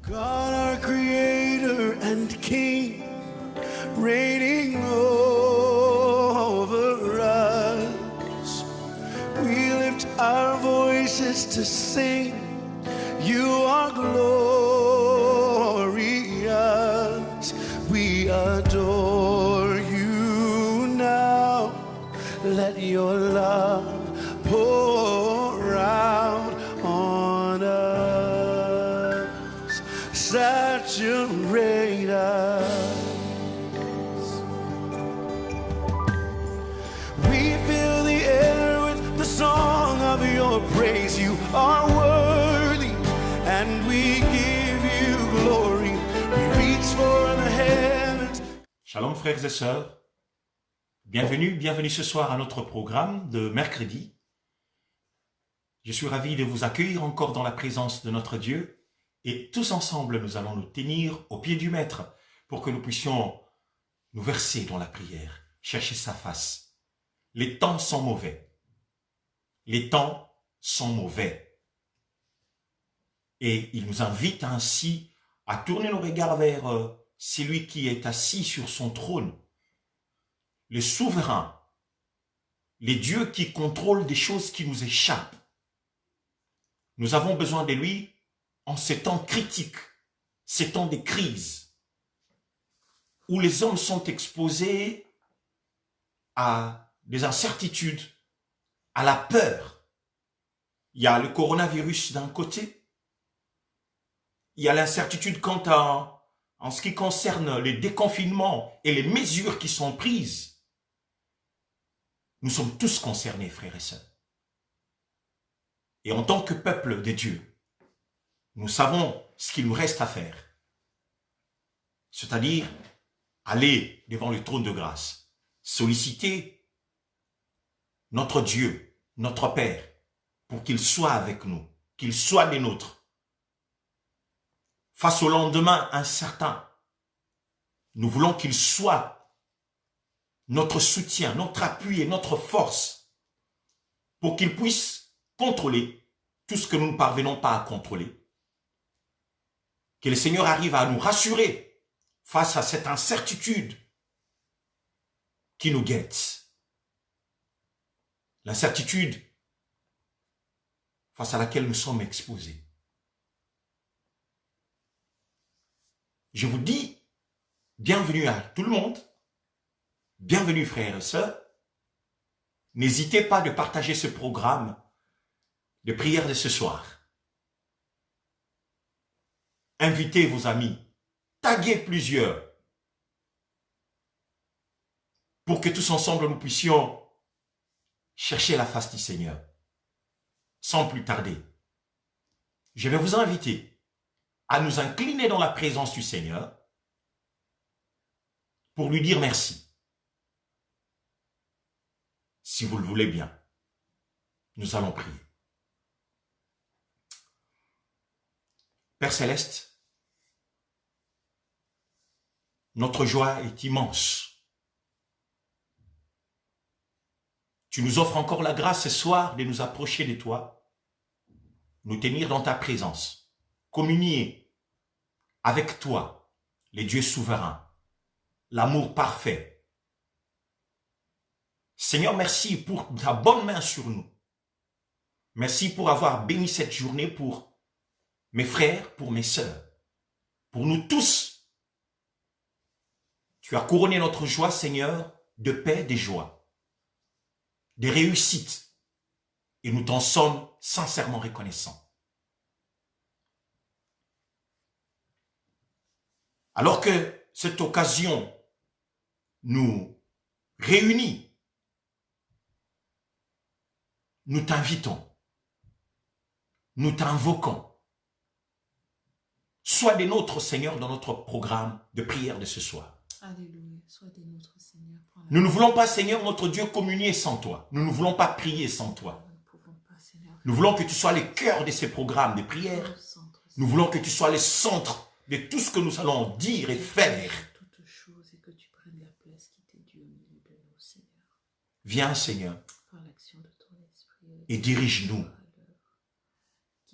God, our Creator and King, reigning over us, we lift our voices to sing. You are glorious. We adore you now. Let your love pour out on us. Saturate us. We fill the air with the song of your praise. You are worthy, and we give you glory. We reach for the heavens. Shalom frères et sœurs. Bienvenue ce soir à notre programme de mercredi. Je suis ravi de vous accueillir encore dans la présence de notre Dieu et tous ensemble nous allons nous tenir au pied du Maître pour que nous puissions nous verser dans la prière, chercher sa face. Les temps sont mauvais. Les temps sont mauvais. Et il nous invite ainsi à tourner nos regards vers celui qui est assis sur son trône, le souverain, les dieux qui contrôlent des choses qui nous échappent. Nous avons besoin de lui en ces temps critiques, ces temps de crise, où les hommes sont exposés à des incertitudes, à la peur. Il y a le coronavirus d'un côté, il y a l'incertitude quant en ce qui concerne les déconfinements et les mesures qui sont prises. Nous sommes tous concernés, frères et sœurs. Et en tant que peuple de Dieu, nous savons ce qu'il nous reste à faire. C'est-à-dire aller devant le trône de grâce, solliciter notre Dieu, notre Père, pour qu'il soit avec nous, qu'il soit des nôtres. Face au lendemain incertain, nous voulons qu'il soit notre soutien, notre appui et notre force pour qu'il puisse contrôler tout ce que nous ne parvenons pas à contrôler. Que le Seigneur arrive à nous rassurer face à cette incertitude qui nous guette. L'incertitude face à laquelle nous sommes exposés. Je vous dis bienvenue à tout le monde. Bienvenue frères et sœurs. N'hésitez pas de partager ce programme de prière de ce soir. Invitez vos amis, taguez plusieurs pour que tous ensemble nous puissions chercher la face du Seigneur. Sans plus tarder, je vais vous inviter à nous incliner dans la présence du Seigneur pour lui dire merci. Si vous le voulez bien, nous allons prier. Père Céleste, notre joie est immense. Tu nous offres encore la grâce ce soir de nous approcher de toi, nous tenir dans ta présence, communier avec toi, les dieux souverains, l'amour parfait. Seigneur, merci pour ta bonne main sur nous. Merci pour avoir béni cette journée pour mes frères, pour mes sœurs, pour nous tous. Tu as couronné notre joie, Seigneur, de paix, de joie, de réussite. Et nous t'en sommes sincèrement reconnaissants. Alors que cette occasion nous réunit, nous t'invitons, nous t'invoquons. Sois des nôtres, Seigneur, dans notre programme de prière de ce soir. Alléluia, sois des nôtres, Seigneur. Nous ne voulons pas, Seigneur, notre Dieu, communier sans toi. Nous ne voulons pas prier sans toi. Nous voulons que tu sois le cœur de ces programmes de prière. Nous voulons que tu sois le centre de tout ce que nous allons dire et faire. Toutes choses et que tu prennes la place qui t'est due au milieu de nous, Seigneur. Viens, Seigneur, Par l'action de ton esprit. et dirige-nous.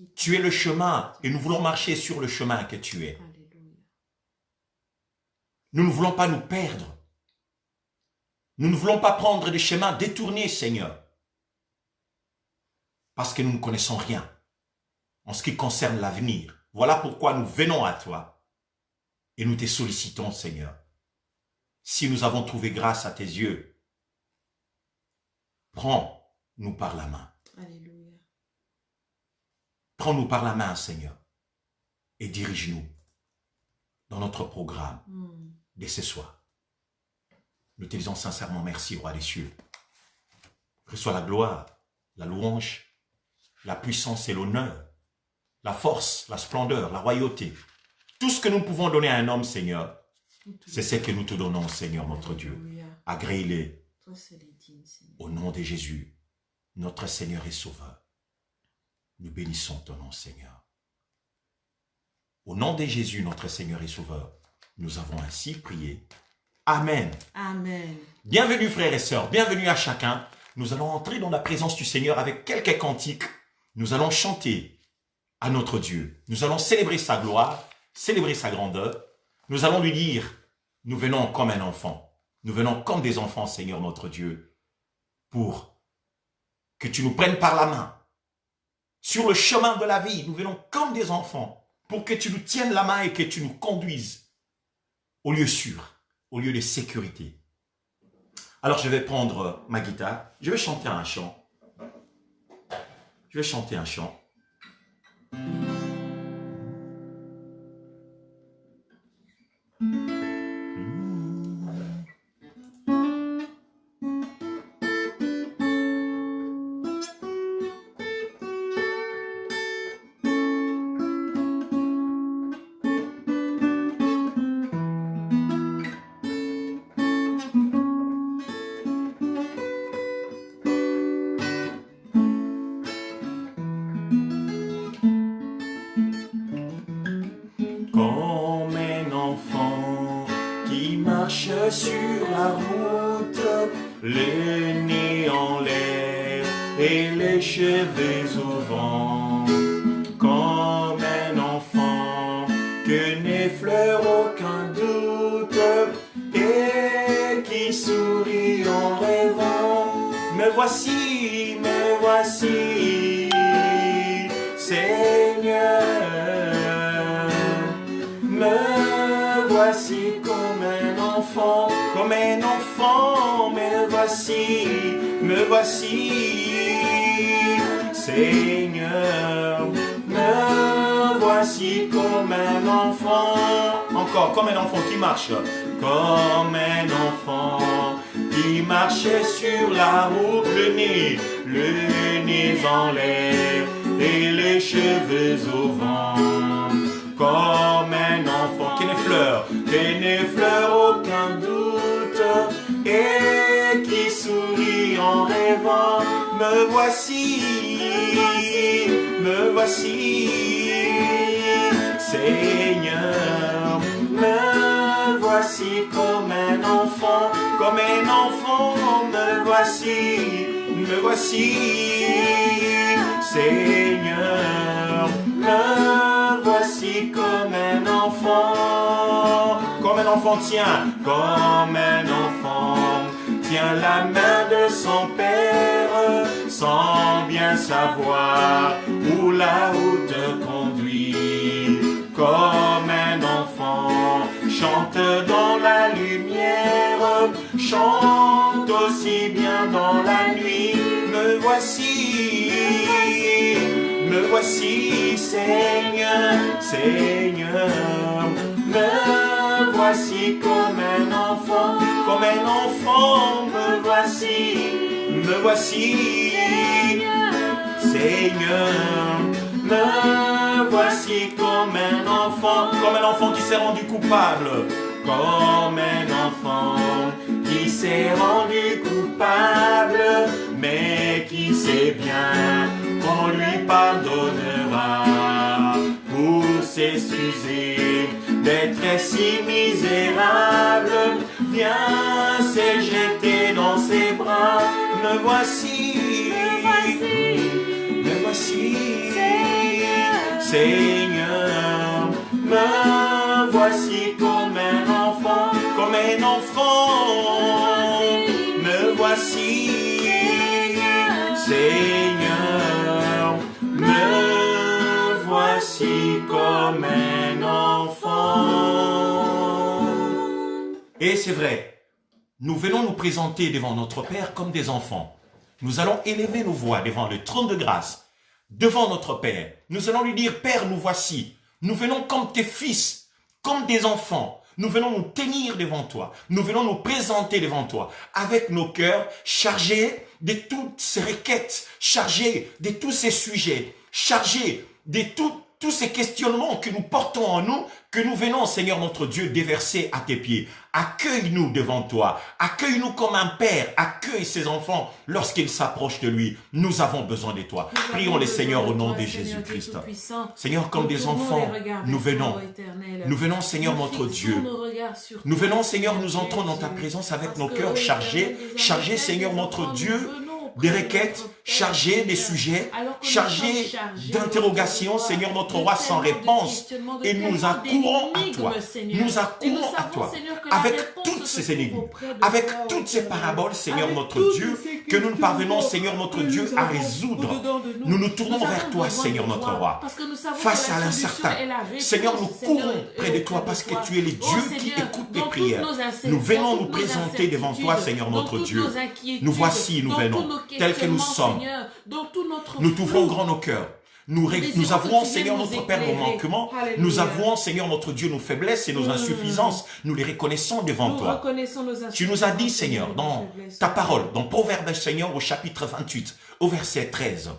quitte. Tu es le chemin et nous voulons marcher sur le chemin que tu es. Alléluia. Nous ne voulons pas nous perdre. Nous ne voulons pas prendre des chemins détournés, Seigneur. Parce que nous ne connaissons rien en ce qui concerne l'avenir. Voilà pourquoi nous venons à toi et nous te sollicitons, Seigneur. Si nous avons trouvé grâce à tes yeux, prends-nous par la main. Alléluia. Prends-nous par la main, Seigneur, et dirige-nous dans notre programme dès ce soir. Nous te disons sincèrement merci, Roi des cieux. Reçois la gloire, la louange, la puissance et l'honneur, la force, la splendeur, la royauté. Tout ce que nous pouvons donner à un homme, Seigneur, c'est ce que nous te donnons, Seigneur, notre Dieu. Alléluia. Agrée-les Toi seul est digne, Seigneur. au nom de Jésus, notre Seigneur et Sauveur. Nous bénissons ton nom, Seigneur. Au nom de Jésus, notre Seigneur et Sauveur, nous avons ainsi prié. Amen. Amen. Bienvenue, frères et sœurs, bienvenue à chacun. Nous allons entrer dans la présence du Seigneur avec quelques cantiques. Nous allons chanter à notre Dieu. Nous allons célébrer sa gloire, célébrer sa grandeur. Nous allons lui dire, nous venons comme un enfant. Nous venons comme des enfants, Seigneur notre Dieu, pour que tu nous prennes par la main. Sur le chemin de la vie, nous venons comme des enfants, pour que tu nous tiennes la main et que tu nous conduises au lieu sûr, au lieu de sécurité. Alors je vais prendre ma guitare, je vais chanter un chant. Je vais chanter un chant. Comme un enfant qui marche sur la route, le nez en l'air et les cheveux au vent. Comme un enfant que n'effleure aucun doute et qui sourit en rêvant. Me voici, Seigneur. Me voici comme un enfant, me voici, Seigneur, me voici comme un enfant, encore comme un enfant qui marche, comme un enfant qui marche sur la route, le nez en l'air et les cheveux au vent. Comme un enfant qui n'effleure aucun doute et qui sourit en rêvant. Me voici, Seigneur, me voici comme un enfant, me voici, Seigneur, me voici comme un enfant tient la main de son père, sans bien savoir où la route conduit. Comme un enfant chante dans la lumière, chante aussi bien dans la nuit. Me voici, Seigneur, me voici comme un enfant, me voici, Seigneur, me voici comme un enfant qui s'est rendu coupable, comme un enfant qui s'est rendu coupable, mais qui sait bien qu'on lui pardonnera pour s'excuser d'être si misérable. Viens se jeter dans ses bras. Me voici, Seigneur, me voici comme un enfant, me voici, Seigneur, me voici comme un enfant. Et c'est vrai, nous venons nous présenter devant notre Père comme des enfants. Nous allons élever nos voix devant le trône de grâce, devant notre Père. Nous allons lui dire, Père, nous voici. Nous venons comme tes fils, comme des enfants. Nous venons nous tenir devant toi. Nous venons nous présenter devant toi avec nos cœurs chargés de toutes ces requêtes, chargés de tous ces sujets, chargés de tous ces questionnements que nous portons en nous, que nous venons, Seigneur notre Dieu, déverser à tes pieds. Accueille-nous devant toi. Accueille-nous comme un père. Accueille ses enfants lorsqu'ils s'approchent de lui. Nous avons besoin de toi. Prions les Seigneur au nom de Jésus-Christ. Seigneur, comme des enfants, nous venons. Nous venons, Seigneur notre Dieu. Nous venons, Seigneur, nous entrons dans ta présence avec nos cœurs chargés, Seigneur notre Dieu, des requêtes, chargés des sujets, chargés d'interrogations, Seigneur notre roi, sans réponse. Et nous accourons à toi. Nous accourons à toi. Avec toutes ces énigmes, avec toutes ces paraboles, Seigneur notre Dieu, que nous ne parvenons, Seigneur notre Dieu, à résoudre. Nous nous tournons vers toi, Seigneur notre roi. Face à l'incertain, Seigneur, nous courons près de toi parce que tu es le Dieu qui écoute les prières. Nous venons nous présenter devant toi, Seigneur notre Dieu. Nous voici, nous venons, tels que nous sommes. Nous t'ouvrons grand nos cœurs. Nous avouons, Seigneur notre Père, nos manquements. Nous avouons, Seigneur notre Dieu, nos faiblesses et nos insuffisances. Nous les reconnaissons devant toi. Tu nous as dit, Seigneur, dans ta parole, dans Proverbes, Seigneur, au chapitre 28, au verset 13,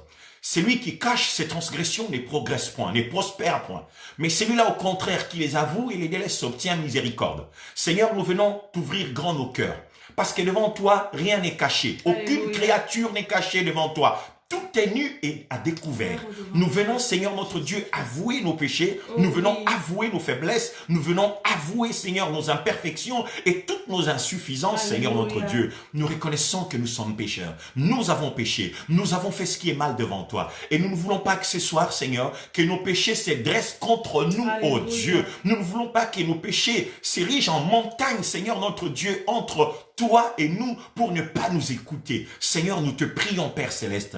celui qui cache ses transgressions ne progresse point, ne prospère point. Mais celui-là, au contraire, qui les avoue et les délaisse, obtient miséricorde. Seigneur, nous venons t'ouvrir grand nos cœurs. Parce que devant toi, rien n'est caché. Aucune créature n'est cachée devant toi. Tout est nu et à découvert. Nous venons, Seigneur notre Dieu, avouer nos péchés. Nous venons avouer nos faiblesses. Nous venons avouer, Seigneur, nos imperfections et toutes nos insuffisances, Seigneur notre Dieu. Nous reconnaissons que nous sommes pécheurs. Nous avons péché. Nous avons fait ce qui est mal devant toi. Et nous ne voulons pas que ce soir, Seigneur, que nos péchés se dressent contre nous, ô Dieu. Nous ne voulons pas que nos péchés s'érigent en montagne, Seigneur notre Dieu, entre toi et nous pour ne pas nous écouter. Seigneur, nous te prions, Père Céleste.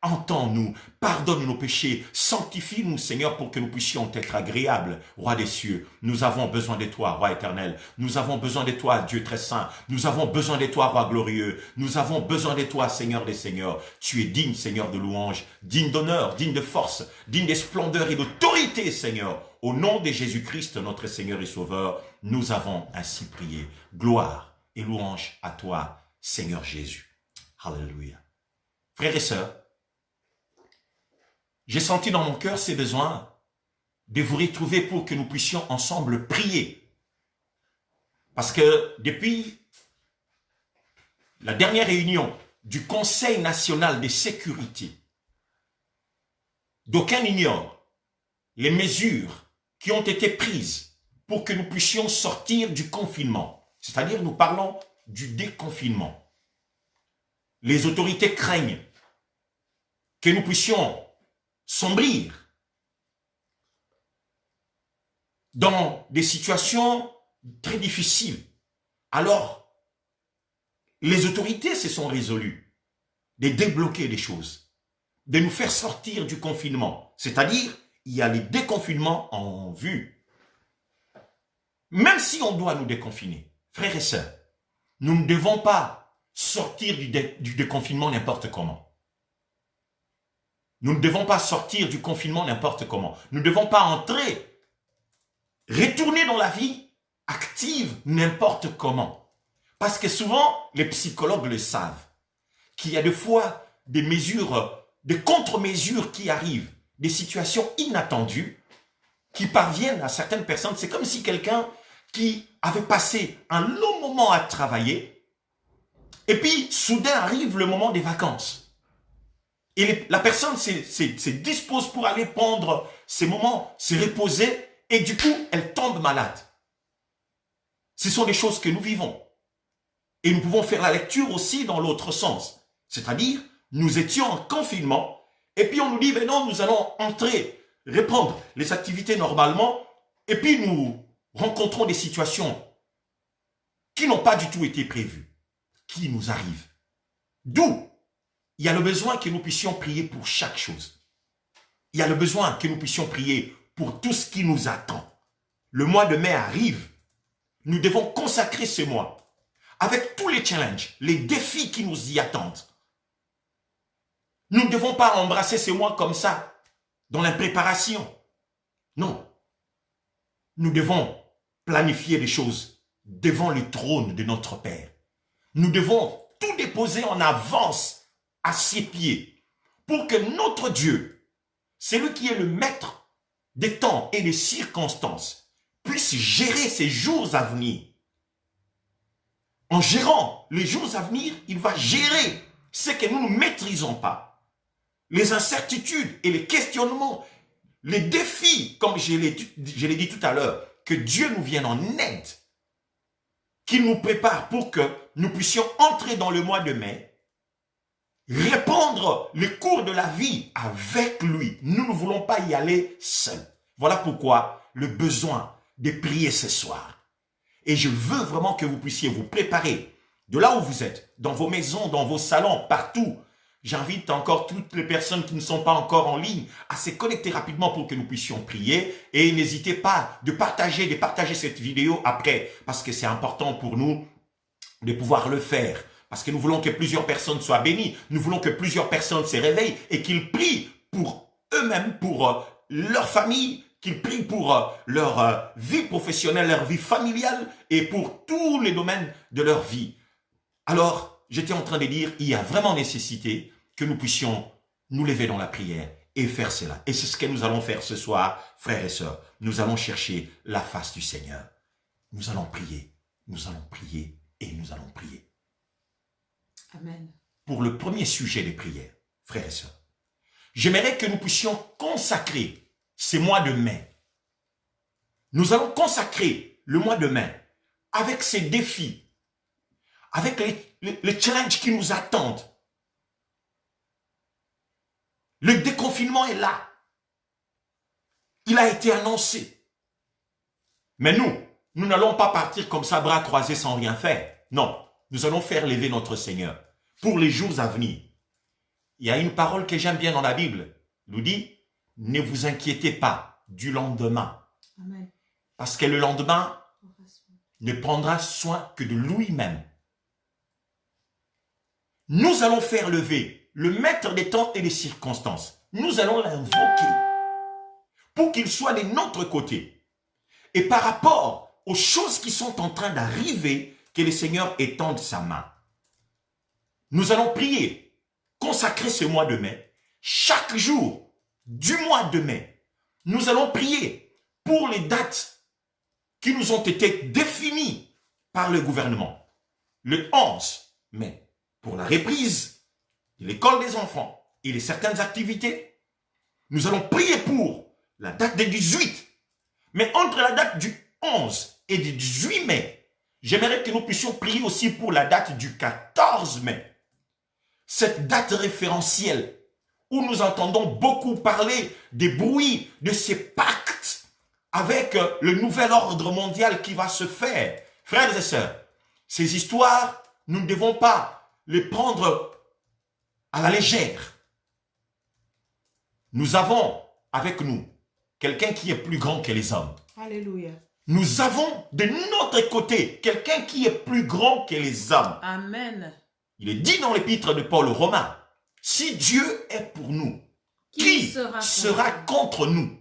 Entends-nous, pardonne nos péchés, sanctifie-nous, Seigneur, pour que nous puissions être agréables, Roi des cieux. Nous avons besoin de toi, Roi éternel. Nous avons besoin de toi, Dieu très saint. Nous avons besoin de toi, Roi glorieux. Nous avons besoin de toi, Seigneur des seigneurs. Tu es digne, Seigneur, de louange, digne d'honneur, digne de force, digne de splendeur et d'autorité, Seigneur. Au nom de Jésus-Christ, notre Seigneur et Sauveur, nous avons ainsi prié. Gloire et louange à toi, Seigneur Jésus. Alléluia. Frères et sœurs, j'ai senti dans mon cœur ces besoins de vous retrouver pour que nous puissions ensemble prier. Parce que depuis la dernière réunion du Conseil national de sécurité, d'aucuns ignorent les mesures qui ont été prises pour que nous puissions sortir du confinement. C'est-à-dire, nous parlons du déconfinement. Les autorités craignent que nous puissions sombrir dans des situations très difficiles. Alors, les autorités se sont résolues de débloquer les choses, de nous faire sortir du confinement. C'est-à-dire, il y a les déconfinements en vue. Même si on doit nous déconfiner, frères et sœurs, nous ne devons pas sortir du déconfinement n'importe comment. Nous ne devons pas sortir du confinement n'importe comment. Nous ne devons pas retourner dans la vie active n'importe comment. Parce que souvent, les psychologues le savent, qu'il y a des fois des mesures, des contre-mesures qui arrivent, des situations inattendues qui parviennent à certaines personnes. C'est comme si quelqu'un qui avait passé un long moment à travailler et puis soudain arrive le moment des vacances. Et la personne se dispose pour aller prendre ces moments, se reposer, et du coup, elle tombe malade. Ce sont des choses que nous vivons. Et nous pouvons faire la lecture aussi dans l'autre sens. C'est-à-dire, nous étions en confinement, et puis on nous dit, mais non, nous allons entrer reprendre les activités normalement et puis nous rencontrons des situations qui n'ont pas du tout été prévues, qui nous arrivent. D'où il y a le besoin que nous puissions prier pour chaque chose. Il y a le besoin que nous puissions prier pour tout ce qui nous attend. Le mois de mai arrive. Nous devons consacrer ce mois avec tous les challenges, les défis qui nous y attendent. Nous ne devons pas embrasser ce mois comme ça, dans l'impréparation. Non. Nous devons planifier les choses devant le trône de notre Père. Nous devons tout déposer en avance à ses pieds pour que notre Dieu, celui qui est le maître des temps et des circonstances, puisse gérer ces jours à venir. En gérant les jours à venir, il va gérer ce que nous ne maîtrisons pas. Les incertitudes et les questionnements, les défis, comme je l'ai dit tout à l'heure, que Dieu nous vienne en aide, qu'il nous prépare pour que nous puissions entrer dans le mois de mai, répondre les cours de la vie avec lui. Nous ne voulons pas y aller seuls. Voilà pourquoi le besoin de prier ce soir. Et je veux vraiment que vous puissiez vous préparer de là où vous êtes, dans vos maisons, dans vos salons, partout. J'invite encore toutes les personnes qui ne sont pas encore en ligne à se connecter rapidement pour que nous puissions prier. Et n'hésitez pas de partager cette vidéo après, parce que c'est important pour nous de pouvoir le faire. Parce que nous voulons que plusieurs personnes soient bénies. Nous voulons que plusieurs personnes se réveillent et qu'ils prient pour eux-mêmes, pour leur famille, qu'ils prient pour leur vie professionnelle, leur vie familiale et pour tous les domaines de leur vie. Alors, j'étais en train de dire, il y a vraiment nécessité que nous puissions nous lever dans la prière et faire cela. Et c'est ce que nous allons faire ce soir, frères et sœurs. Nous allons chercher la face du Seigneur. Nous allons prier et nous allons prier. Amen. Pour le premier sujet des prières, frères et sœurs, j'aimerais que nous puissions consacrer ces mois de mai. Nous allons consacrer le mois de mai avec ces défis, avec les challenges qui nous attendent. Le déconfinement est là. Il a été annoncé. Mais nous n'allons pas partir comme ça, bras croisés sans rien faire. Non, nous allons faire lever notre Seigneur pour les jours à venir. Il y a une parole que j'aime bien dans la Bible. Il nous dit, ne vous inquiétez pas du lendemain. Amen. Parce que le lendemain ne prendra soin que de lui-même. Nous allons faire lever le maître des temps et des circonstances. Nous allons l'invoquer pour qu'il soit de notre côté. Et par rapport aux choses qui sont en train d'arriver, que le Seigneur étende sa main. Nous allons prier, consacrer ce mois de mai. Chaque jour du mois de mai, nous allons prier pour les dates qui nous ont été définies par le gouvernement. Le 11 mai, pour la reprise de l'école des enfants et de certaines activités. Nous allons prier pour la date du 18. Mais entre la date du 11 et du 18 mai, j'aimerais que nous puissions prier aussi pour la date du 14 mai. Cette date référentielle où nous entendons beaucoup parler des bruits de ces pactes avec le nouvel ordre mondial qui va se faire. Frères et sœurs, ces histoires, nous ne devons pas les prendre à la légère. Nous avons avec nous quelqu'un qui est plus grand que les hommes. Alléluia. Nous avons de notre côté quelqu'un qui est plus grand que les hommes. Amen. Il est dit dans l'épître de Paul aux Romains, si Dieu est pour nous, qui sera contre nous?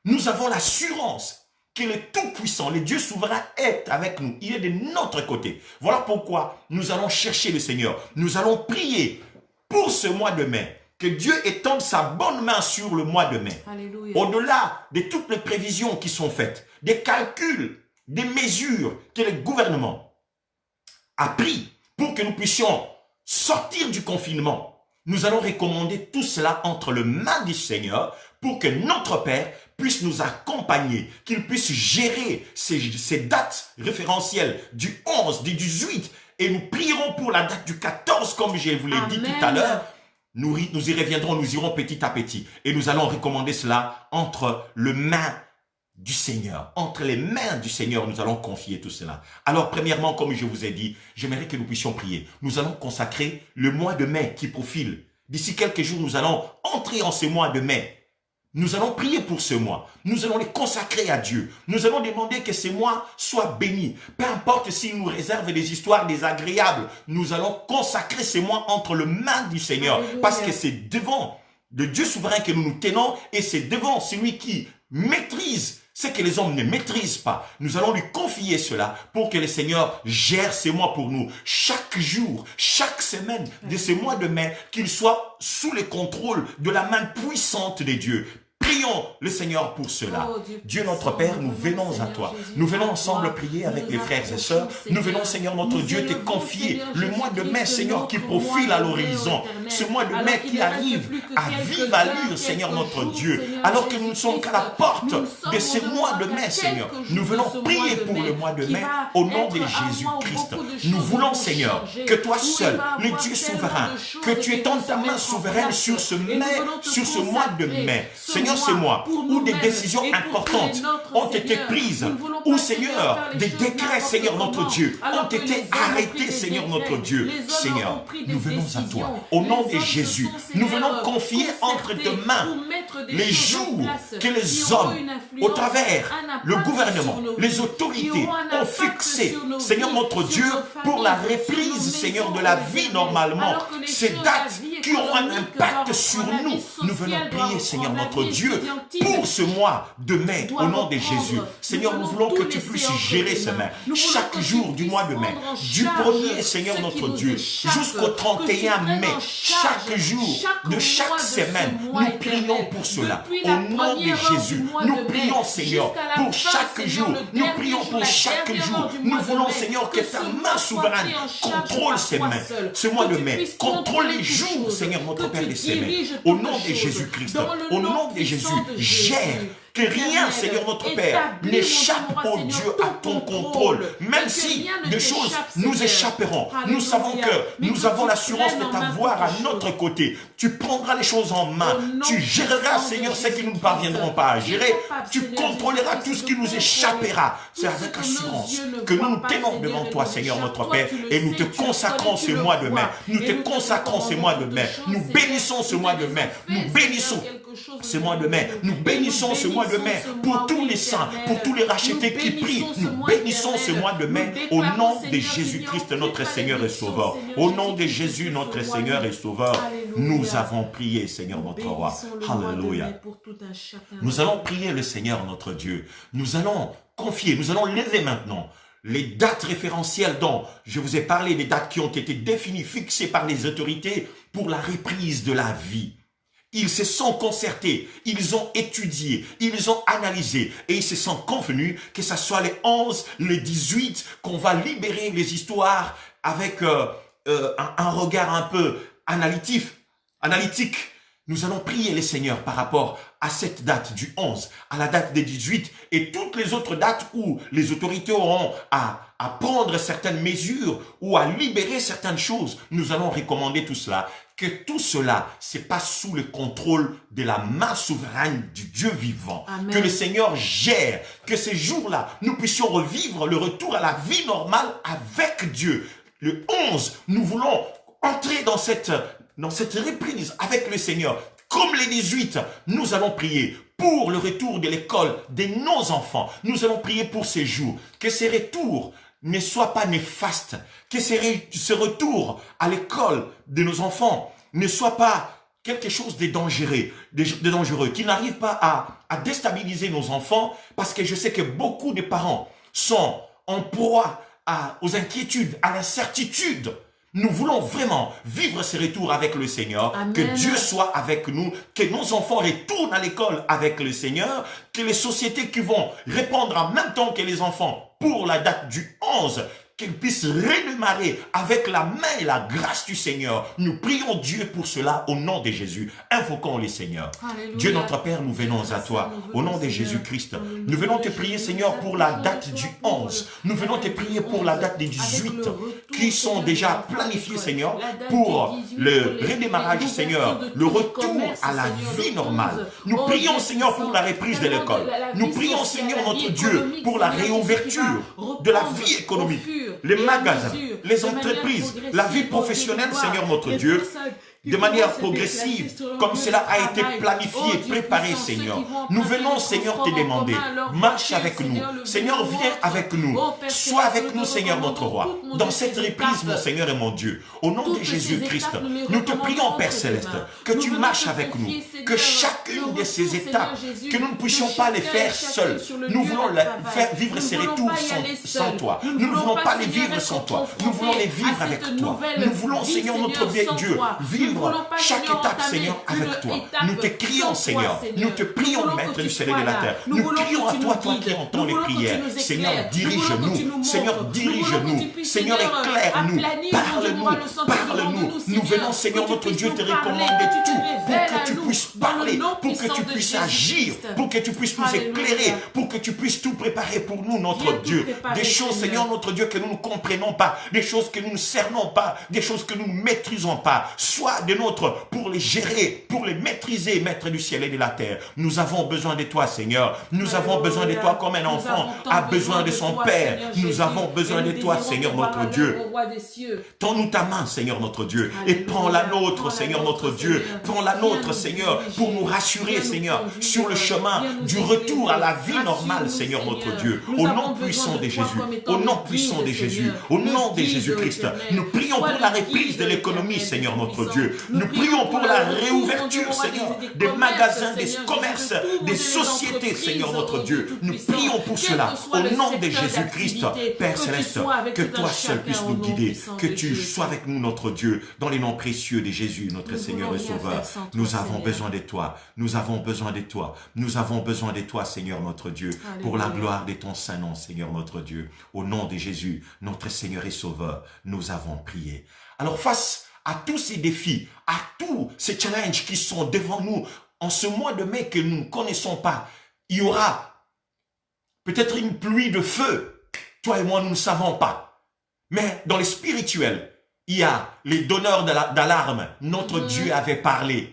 Nous avons l'assurance que le Tout-Puissant, le Dieu souverain est avec nous. Il est de notre côté. Voilà pourquoi nous allons chercher le Seigneur. Nous allons prier pour ce mois de mai. Que Dieu étende sa bonne main sur le mois de mai. Alléluia. Au-delà de toutes les prévisions qui sont faites, des calculs, des mesures que le gouvernement a pris pour que nous puissions sortir du confinement. Nous allons recommander tout cela entre les mains du Seigneur pour que notre Père puisse nous accompagner, qu'il puisse gérer ces dates référentielles du 11, du 18, et nous prierons pour la date du 14, comme je vous l'ai dit tout à l'heure, nous y reviendrons, nous irons petit à petit. Et nous allons recommander cela entre les mains du Seigneur. Entre les mains du Seigneur, nous allons confier tout cela. Alors, premièrement, comme je vous ai dit, j'aimerais que nous puissions prier. Nous allons consacrer le mois de mai qui profile. D'ici quelques jours, nous allons entrer en ce mois de mai. Nous allons prier pour ce mois. Nous allons les consacrer à Dieu. Nous allons demander que ce mois soit béni. Peu importe s'il nous réserve des histoires désagréables, nous allons consacrer ce mois entre les mains du Seigneur. Alléluia. Parce que c'est devant le Dieu souverain que nous nous tenons et c'est devant celui qui maîtrise ce que les hommes ne maîtrisent pas. Nous allons lui confier cela pour que le Seigneur gère ces mois pour nous. Chaque jour, chaque semaine de ce mois de mai, qu'il soit sous le contrôle de la main puissante de Dieu. Prions le Seigneur pour cela. Oh, Dieu notre Père, nous venons à toi. Nous venons ensemble prier avec les frères et sœurs. Nous venons, Seigneur notre Dieu, te confier le mois de mai, Seigneur, qui profile à l'horizon. Ce mois de mai qui arrive à vive allure, Seigneur notre Dieu. Alors que nous ne sommes qu'à la porte de ce mois de mai, Seigneur. Nous venons prier pour le mois de mai au nom de Jésus-Christ. Nous voulons, Seigneur, que toi seul, le Dieu souverain, que tu étendes ta main souveraine sur ce mois de mai. Seigneur, c'est moi, où des décisions importantes ont été prises, où, Seigneur, des décrets, Seigneur notre Dieu, ont été arrêtés, Seigneur notre Dieu. Seigneur, nous venons à toi, au nom de Jésus. Nous venons confier entre tes mains les jours que les hommes, au travers le gouvernement, les autorités ont fixés, Seigneur notre Dieu, pour la reprise, Seigneur, de la vie normalement. Ces dates qui auront un impact sur nous. Nous venons prier, Seigneur notre Dieu, pour ce mois de mai, au nom de Jésus. Seigneur, nous voulons que tu puisses gérer ce mai. Chaque jour du mois de mai, du 1er, Seigneur notre Dieu, jusqu'au 31 mai, chaque jour de chaque semaine, nous prions pour cela. Au nom de Jésus, nous prions, Seigneur, pour chaque jour. Nous prions pour chaque jour. Nous voulons, Seigneur, que ta main souveraine contrôle ces mains. Ce mois de mai, contrôle les jours, Seigneur, notre Père de ces mains. Au nom de Jésus-Christ, au nom de Jésus, gère. Que rien, Seigneur notre Père, n'échappe, oh Dieu, à ton contrôle. Même si des choses nous échapperont, nous savons que nous avons l'assurance de t'avoir à notre côté. Tu prendras les choses en main. Tu géreras, Seigneur, ce qui nous ne parviendront pas à gérer. Tu contrôleras tout ce qui nous échappera. C'est avec assurance que nous nous tenons devant toi, Seigneur notre Père, et nous te consacrons ce mois de mai. Nous te consacrons ce mois de mai. Nous bénissons ce mois de mai. Nous bénissons ce mois de mai. Nous bénissons ce mois de mai pour tous les saints, pour tous les rachetés qui prient. Nous bénissons ce mois de mai au nom de Jésus-Christ, notre Seigneur et Sauveur. Au nom de Jésus, notre Seigneur et Sauveur, nous avons prié, Seigneur notre Roi. Alléluia. Nous allons prier le Seigneur notre Dieu. Nous allons confier, nous allons lever maintenant les dates référentielles dont je vous ai parlé, des dates qui ont été définies, fixées par les autorités pour la reprise de la vie. Ils se sont concertés, ils ont étudié, ils ont analysé et ils se sont convenus que ce soit les 11, les 18 qu'on va libérer les histoires avec un regard un peu analytique. Nous allons prier les seigneurs par rapport à cette date du 11, à la date des 18 et toutes les autres dates où les autorités auront à prendre certaines mesures ou à libérer certaines choses. Nous allons recommander tout cela. Que tout cela se passe sous le contrôle de la main souveraine du Dieu vivant. Amen. Que le Seigneur gère, que ces jours-là, nous puissions revivre le retour à la vie normale avec Dieu. Le 11, nous voulons entrer dans cette reprise avec le Seigneur. Comme les 18, nous allons prier pour le retour de l'école de nos enfants. Nous allons prier pour ces jours. Que ces retours ne soit pas néfaste, que ce retour à l'école de nos enfants ne soit pas quelque chose de dangereux, qui n'arrive pas à déstabiliser nos enfants, parce que je sais que beaucoup de parents sont en proie aux inquiétudes, à l'incertitude. Nous voulons vraiment vivre ces retours avec le Seigneur, Amen. Que Dieu soit avec nous, que nos enfants retournent à l'école avec le Seigneur, que les sociétés qui vont répondre en même temps que les enfants pour la date du 11, qu'elle puisse redémarrer avec la main et la grâce du Seigneur. Nous prions Dieu pour cela au nom de Jésus. Invoquons les Seigneurs. Alléluia. Dieu notre Père, nous venons à toi au nom de Jésus-Christ. Nous venons te prier Seigneur pour la date du 11. Nous venons te prier pour la date des 18 qui sont déjà planifiés Seigneur pour le redémarrage Seigneur, le retour à la vie normale. Nous prions Seigneur pour la reprise de l'école. Nous prions Seigneur notre Dieu pour la réouverture de la vie économique, les magasins, les entreprises, la vie professionnelle Seigneur notre Dieu, de manière progressive, comme cela a été planifié, préparé, Seigneur. Nous venons, Seigneur, te demander, marche avec nous. Seigneur, viens avec nous. Sois avec nous, Seigneur, notre roi. Dans cette reprise, mon Seigneur et mon Dieu, au nom de Jésus-Christ, nous te prions, Père Céleste, que tu marches avec nous, que chacune de ces étapes, que nous ne puissions pas les faire seuls. Nous voulons faire vivre ces retours sans toi. Nous ne voulons pas les vivre sans toi. Nous voulons les vivre avec toi. Nous voulons, Seigneur, notre Dieu, vivre chaque étape, Seigneur, avec toi. Nous te crions, Seigneur. Nous te prions, Maître du ciel et de la terre. Nous crions à toi, toi qui entends les prières. Seigneur, dirige-nous. Seigneur, dirige-nous. Seigneur, éclaire-nous. Parle-nous. Parle-nous. Nous venons, Seigneur, notre Dieu, te recommander tout pour que tu puisses parler, pour que tu puisses agir, pour que tu puisses nous éclairer, pour que tu puisses tout préparer pour nous, notre Dieu. Des choses, Seigneur, notre Dieu, que nous ne comprenons pas, des choses que nous ne cernons pas, des choses que nous ne maîtrisons pas. Sois des nôtres pour les gérer, pour les maîtriser, Maître du ciel et de la terre. Nous avons besoin de toi, Seigneur. Nous avons besoin de toi comme un enfant a besoin de son Père. Nous avons besoin de toi, Seigneur, notre Dieu. Tends-nous ta main, Seigneur, notre Dieu, et prends la nôtre, Seigneur, notre Dieu. Prends la nôtre, Seigneur, pour nous rassurer, Seigneur, sur le chemin du retour à la vie normale, Seigneur, notre Dieu. Au nom puissant de Jésus, au nom puissant de Jésus, au nom de Jésus-Christ, nous prions pour la reprise de l'économie, Seigneur, notre Dieu. Nous prions pour la réouverture, Seigneur, des magasins, des commerces, des sociétés, Seigneur notre Dieu. Nous prions pour cela, au nom de Jésus-Christ, Père Céleste, que toi seul puisses nous guider, que tu sois avec nous, notre Dieu, dans les noms précieux de Jésus, notre Seigneur et Sauveur. Nous avons besoin de toi, nous avons besoin de toi, nous avons besoin de toi, Seigneur notre Dieu, pour la gloire de ton saint nom, Seigneur notre Dieu. Au nom de Jésus, notre Seigneur et Sauveur, nous avons prié. Alors face à tous ces défis, à tous ces challenges qui sont devant nous en ce mois de mai que nous ne connaissons pas, il y aura peut-être une pluie de feu. Toi et moi, nous ne savons pas. Mais dans le spirituel, il y a les donneurs d'alarme. Notre Dieu avait parlé.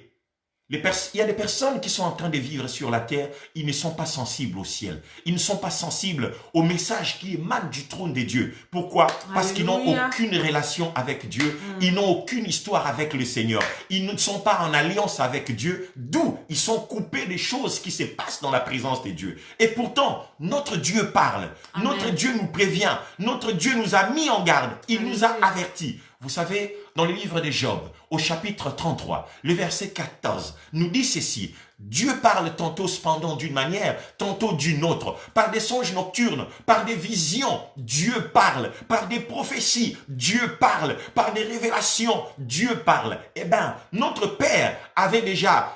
Il y a des personnes qui sont en train de vivre sur la terre, ils ne sont pas sensibles au ciel. Ils ne sont pas sensibles au message qui émane du trône de Dieu. Pourquoi? Parce qu'ils n'ont aucune relation avec Dieu. Ils n'ont aucune histoire avec le Seigneur. Ils ne sont pas en alliance avec Dieu. D'où ils sont coupés des choses qui se passent dans la présence de Dieu. Et pourtant, notre Dieu parle. Amen. Notre Dieu nous prévient. Notre Dieu nous a mis en garde. Il nous a avertis. Vous savez, dans le livre de Job, au chapitre 33, le verset 14, nous dit ceci. Dieu parle tantôt cependant d'une manière, tantôt d'une autre, par des songes nocturnes, par des visions, Dieu parle, par des prophéties, Dieu parle, par des révélations, Dieu parle. Eh bien, notre Père avait déjà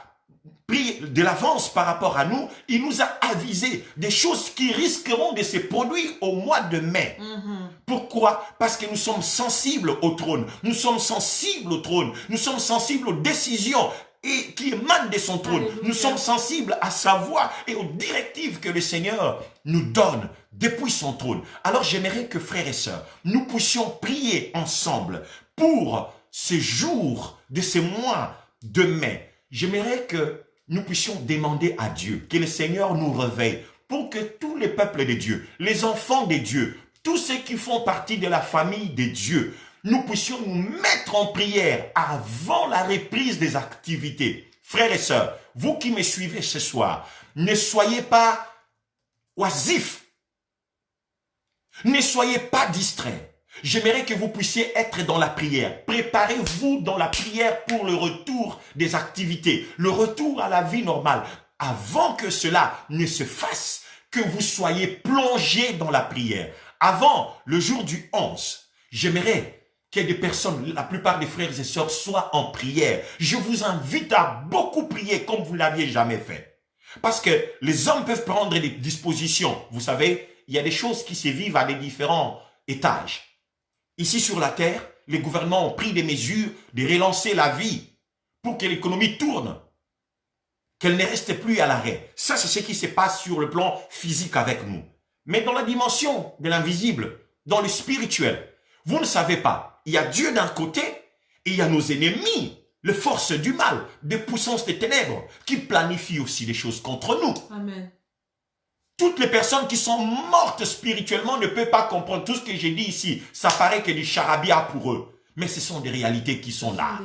pris de l'avance par rapport à nous, il nous a avisé des choses qui risqueront de se produire au mois de mai. Pourquoi? Parce que nous sommes sensibles au trône, nous sommes sensibles au trône, nous sommes sensibles aux décisions et qui émanent de son trône. Alléluia. Nous sommes sensibles à sa voix et aux directives que le Seigneur nous donne depuis son trône. Alors j'aimerais que frères et sœurs, nous puissions prier ensemble pour ce jour de ce mois de mai. J'aimerais que nous puissions demander à Dieu que le Seigneur nous réveille pour que tous les peuples de Dieu, les enfants de Dieu, tous ceux qui font partie de la famille de Dieu, nous puissions nous mettre en prière avant la reprise des activités. Frères et sœurs, vous qui me suivez ce soir, ne soyez pas oisifs, ne soyez pas distraits. J'aimerais que vous puissiez être dans la prière. Préparez-vous dans la prière pour le retour des activités, le retour à la vie normale. Avant que cela ne se fasse, que vous soyez plongés dans la prière. Avant le jour du 11, j'aimerais que des personnes, la plupart des frères et sœurs, soient en prière. Je vous invite à beaucoup prier comme vous ne l'aviez jamais fait. Parce que les hommes peuvent prendre des dispositions. Vous savez, il y a des choses qui se vivent à des différents étages. Ici sur la terre, les gouvernements ont pris des mesures de relancer la vie pour que l'économie tourne, qu'elle ne reste plus à l'arrêt. Ça, c'est ce qui se passe sur le plan physique avec nous. Mais dans la dimension de l'invisible, dans le spirituel, vous ne savez pas, il y a Dieu d'un côté et il y a nos ennemis, les forces du mal, des puissances des ténèbres, qui planifient aussi des choses contre nous. Amen. Toutes les personnes qui sont mortes spirituellement ne peuvent pas comprendre tout ce que j'ai dit ici. Ça paraît que du charabia pour eux. Mais ce sont des réalités qui sont là,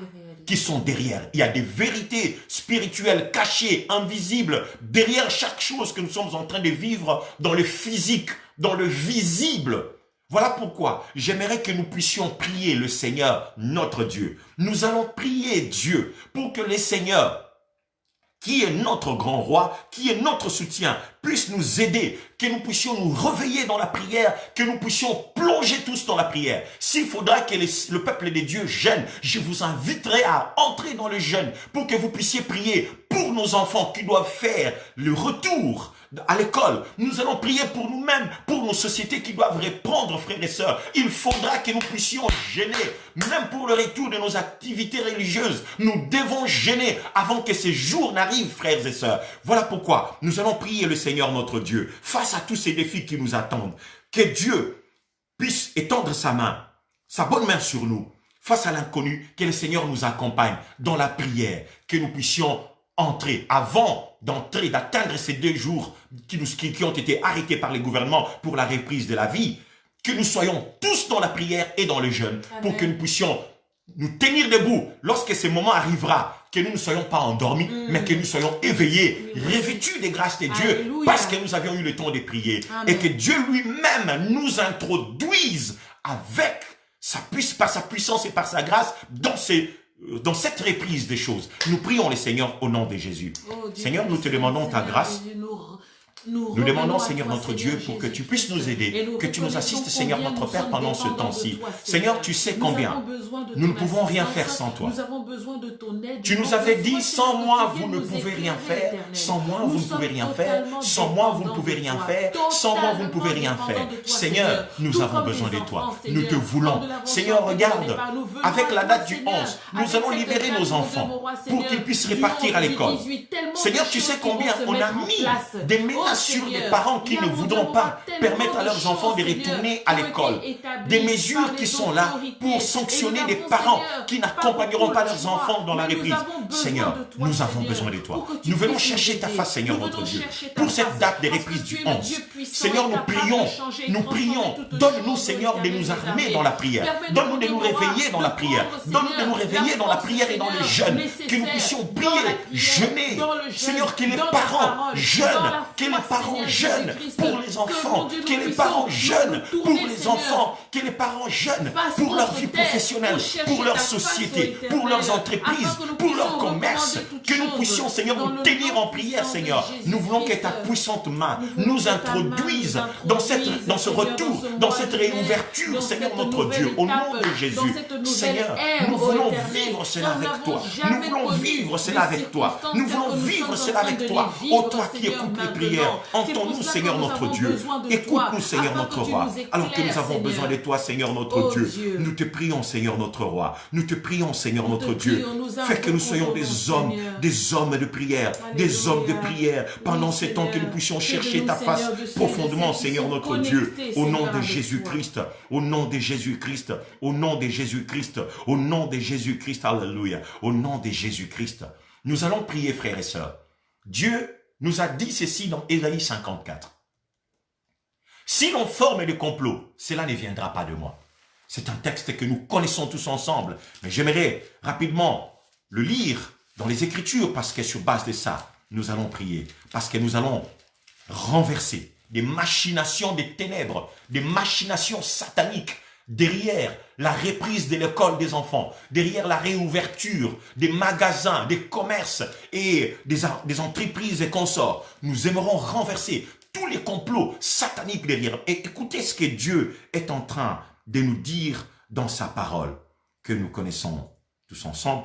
qui sont derrière. Il y a des vérités spirituelles cachées, invisibles, derrière chaque chose que nous sommes en train de vivre dans le physique, dans le visible. Voilà pourquoi j'aimerais que nous puissions prier le Seigneur, notre Dieu. Nous allons prier Dieu pour que le Seigneur, qui est notre grand roi, qui est notre soutien, puisse nous aider, que nous puissions nous réveiller dans la prière, que nous puissions plonger tous dans la prière. S'il faudra que le peuple de Dieu jeûne, je vous inviterai à entrer dans le jeûne pour que vous puissiez prier pour nos enfants qui doivent faire le retour à l'école. Nous allons prier pour nous-mêmes, pour nos sociétés qui doivent reprendre, frères et sœurs. Il faudra que nous puissions gêner, même pour le retour de nos activités religieuses. Nous devons gêner avant que ces jours n'arrivent, frères et sœurs. Voilà pourquoi nous allons prier le Seigneur notre Dieu face à tous ces défis qui nous attendent. Que Dieu puisse étendre sa main, sa bonne main sur nous, face à l'inconnu, que le Seigneur nous accompagne dans la prière, que nous puissions entrer, avant d'entrer, d'atteindre ces 2 jours qui ont été arrêtés par les gouvernements pour la reprise de la vie, que nous soyons tous dans la prière et dans le jeûne, pour que nous puissions nous tenir debout lorsque ce moment arrivera, que nous ne soyons pas endormis, mais que nous soyons éveillés, revêtus des grâces de Dieu, Alléluia. parce que nous avions eu le temps de prier, et que Dieu lui-même nous introduise avec par sa puissance et par sa grâce dans cette reprise des choses. Nous prions le Seigneur au nom de Jésus. Oh, Dieu, Seigneur, nous te demandons ta grâce. Nous demandons, revenons à Seigneur toi, notre Seigneur Dieu, pour que Jésus tu puisses nous Christ. aider, Et nous que tu nous assistes, reconnaissons Seigneur combien notre nous Père, sommes pendant ce dépendants de temps-ci. toi, Seigneur, tu sais Nous combien avons besoin de nous ne ton pouvons rien assistance. faire sans toi. Nous avons besoin de ton aide. Tu nous avais dit, sans moi, vous ne pouvez rien faire. Sans moi, vous ne pouvez rien faire. Sans moi, vous ne pouvez rien faire. Sans moi, vous ne pouvez rien faire. Seigneur, nous avons besoin de toi. Nous te voulons. Seigneur, regarde, avec la date du 11, nous allons libérer nos enfants pour qu'ils puissent repartir à l'école. Seigneur, tu sais combien on a mis des menaces sur les parents qui ne voudront pas permettre à leurs enfants de retourner à l'école. Des mesures qui sont là pour sanctionner des parents qui n'accompagneront pas leurs enfants dans la reprise. Seigneur, nous avons besoin de toi. Nous venons chercher ta face, Seigneur notre Dieu, pour cette date de reprise du 11. Seigneur, nous prions. Donne-nous, Seigneur, de nous armer dans la prière. Donne-nous de nous réveiller dans la prière. Donne-nous de nous réveiller dans la prière et dans le jeûne. Que nous puissions prier, jeûner. Seigneur, que les parents jeûnent. Que les parents jeûnent pour les enfants. Que les parents jeûnent pour les enfants. Que les parents jeûnent pour leur vie professionnelle, pour leur société, pour leurs entreprises, pour leur commerce. Que nous puissions, Seigneur, nous tenir en prière, Seigneur. Nous voulons que ta puissante main nous introduise dans ce retour, dans cette réouverture, Seigneur notre Dieu, au nom de Jésus. Seigneur, nous voulons vivre cela avec toi. Nous voulons vivre cela avec toi. Nous voulons vivre cela avec toi. Ô toi qui écoutes les prières, entends-nous, Seigneur notre Dieu. Écoute-nous, Seigneur notre roi. Alors que nous avons besoin de toi, Seigneur notre Dieu. Nous te prions, Seigneur notre roi. Nous te prions, Seigneur notre Dieu. Fais que nous soyons des hommes de prière, des hommes de prière pendant ces temps, que nous puissions chercher ta face profondément, Seigneur notre Dieu. Au nom de Jésus-Christ, au nom de Jésus-Christ, au nom de Jésus-Christ, au nom de Jésus-Christ, alléluia, au nom de Jésus-Christ. Nous allons prier, frères et sœurs. Dieu nous a dit ceci dans Ésaïe 54. Si l'on forme des complots, cela ne viendra pas de moi. C'est un texte que nous connaissons tous ensemble, mais j'aimerais rapidement le lire dans les Écritures, parce que sur base de ça, nous allons prier, parce que nous allons renverser des machinations des ténèbres, des machinations sataniques derrière la reprise de l'école des enfants, derrière la réouverture des magasins, des commerces et des entreprises et consorts. Nous aimerons renverser tous les complots sataniques derrière. Et écoutez ce que Dieu est en train de nous dire dans sa parole, que nous connaissons tous ensemble.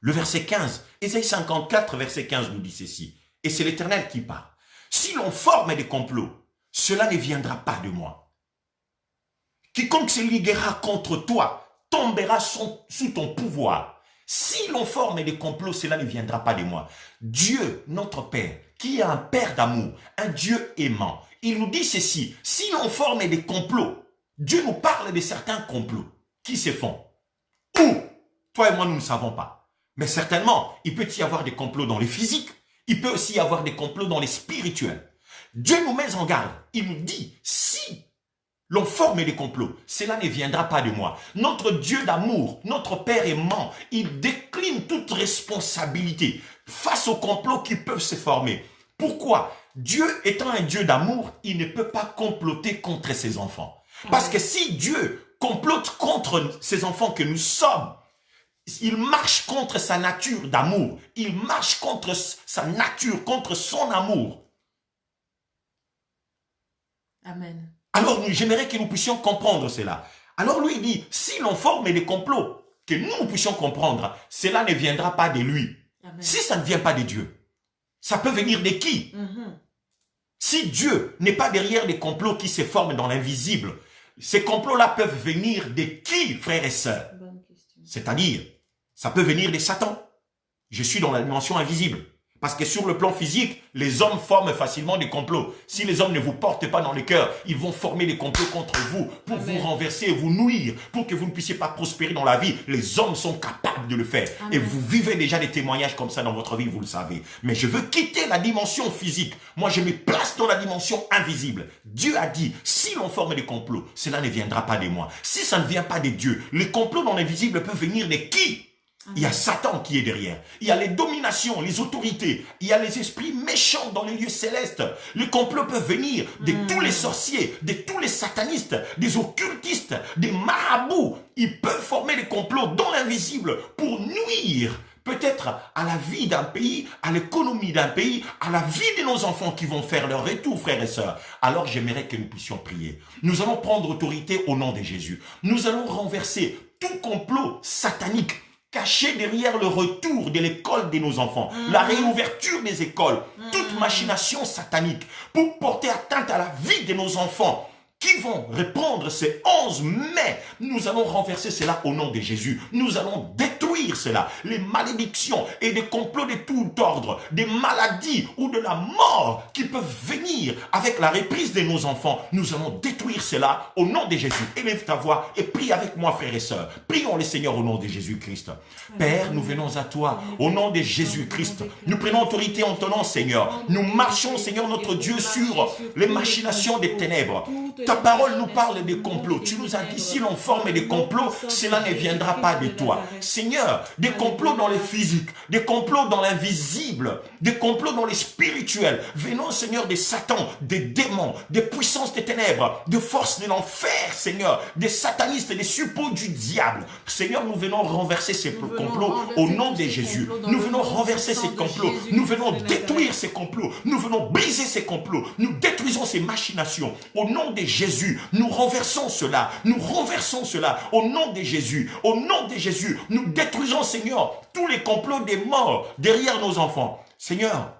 Le verset 15, Ésaïe 54, verset 15 nous dit ceci. Et c'est l'Éternel qui parle. Si l'on forme des complots, cela ne viendra pas de moi. Quiconque se liguera contre toi tombera sous ton pouvoir. Si l'on forme des complots, cela ne viendra pas de moi. Dieu, notre Père, qui est un Père d'amour, un Dieu aimant, il nous dit ceci, si l'on forme des complots, Dieu nous parle de certains complots qui se font. Où? Toi et moi, nous ne savons pas. Mais certainement, il peut y avoir des complots dans les physiques, il peut aussi y avoir des complots dans les spirituels. Dieu nous met en garde, il nous dit, si l'on forme des complots, cela ne viendra pas de moi. Notre Dieu d'amour, notre Père aimant, il décline toute responsabilité face aux complots qui peuvent se former. Pourquoi? Dieu étant un Dieu d'amour, il ne peut pas comploter contre ses enfants. Parce que si Dieu complote contre ses enfants que nous sommes, il marche contre sa nature d'amour, il marche contre sa nature, contre son amour. Amen. Alors, j'aimerais que nous puissions comprendre cela. Alors, lui, il dit, si l'on forme des complots, que nous puissions comprendre, cela ne viendra pas de lui. Amen. Si ça ne vient pas de Dieu, ça peut venir de qui? Si Dieu n'est pas derrière les complots qui se forment dans l'invisible, ces complots-là peuvent venir de qui, frères et sœurs? Bonne question. C'est-à-dire, ça peut venir de Satan. Je suis dans la dimension invisible. Parce que sur le plan physique, les hommes forment facilement des complots. Si les hommes ne vous portent pas dans le cœur, ils vont former des complots contre vous pour Amen. vous renverser et vous nuire, pour que vous ne puissiez pas prospérer dans la vie. Les hommes sont capables de le faire. Amen. Et vous vivez déjà des témoignages comme ça dans votre vie, vous le savez. Mais je veux quitter la dimension physique. Moi, je me place dans la dimension invisible. Dieu a dit, si l'on forme des complots, cela ne viendra pas de moi. Si ça ne vient pas de Dieu, les complots dans l'invisible peuvent venir de qui? Il y a Satan qui est derrière. Il y a les dominations, les autorités. Il y a les esprits méchants dans les lieux célestes. Les complots peuvent venir de tous les sorciers, de tous les satanistes, des occultistes, des marabouts. Ils peuvent former des complots dans l'invisible pour nuire peut-être à la vie d'un pays, à l'économie d'un pays, à la vie de nos enfants qui vont faire leur retour, frères et sœurs. Alors j'aimerais que nous puissions prier. Nous allons prendre autorité au nom de Jésus. Nous allons renverser tout complot satanique caché derrière le retour de l'école de nos enfants, la réouverture des écoles, toute machination satanique pour porter atteinte à la vie de nos enfants qui vont répondre ces 11 mai. Nous allons renverser cela au nom de Jésus. Nous allons détruire cela. Les malédictions et des complots de tout ordre, des maladies ou de la mort qui peuvent venir avec la reprise de nos enfants. Nous allons détruire cela au nom de Jésus. Élève ta voix et prie avec moi, frères et sœurs. Prions le Seigneur au nom de Jésus-Christ. Père, nous venons à toi au nom de Jésus-Christ. Nous prenons autorité en ton nom, Seigneur. Nous marchons, Seigneur notre Dieu, sur les machinations des ténèbres. Ta parole nous parle des complots. Tu nous as dit, si l'on forme des complots, cela ne viendra pas de toi. Seigneur, des complots dans les physiques, des complots dans l'invisible, des complots dans les spirituels. Venons, Seigneur, des satans, des démons, des puissances des ténèbres, des forces de l'enfer, Seigneur, des satanistes et des suppôts du diable. Seigneur, nous venons renverser ces complots au nom de Jésus. Nous venons renverser ces complots. Nous venons détruire ces complots. Nous venons briser ces complots. Nous détruisons ces machinations. Au nom de Jésus, nous renversons cela. Nous renversons cela. Au nom de Jésus. Au nom de Jésus, nous détruisons, Seigneur, tous les complots des morts derrière nos enfants. Seigneur,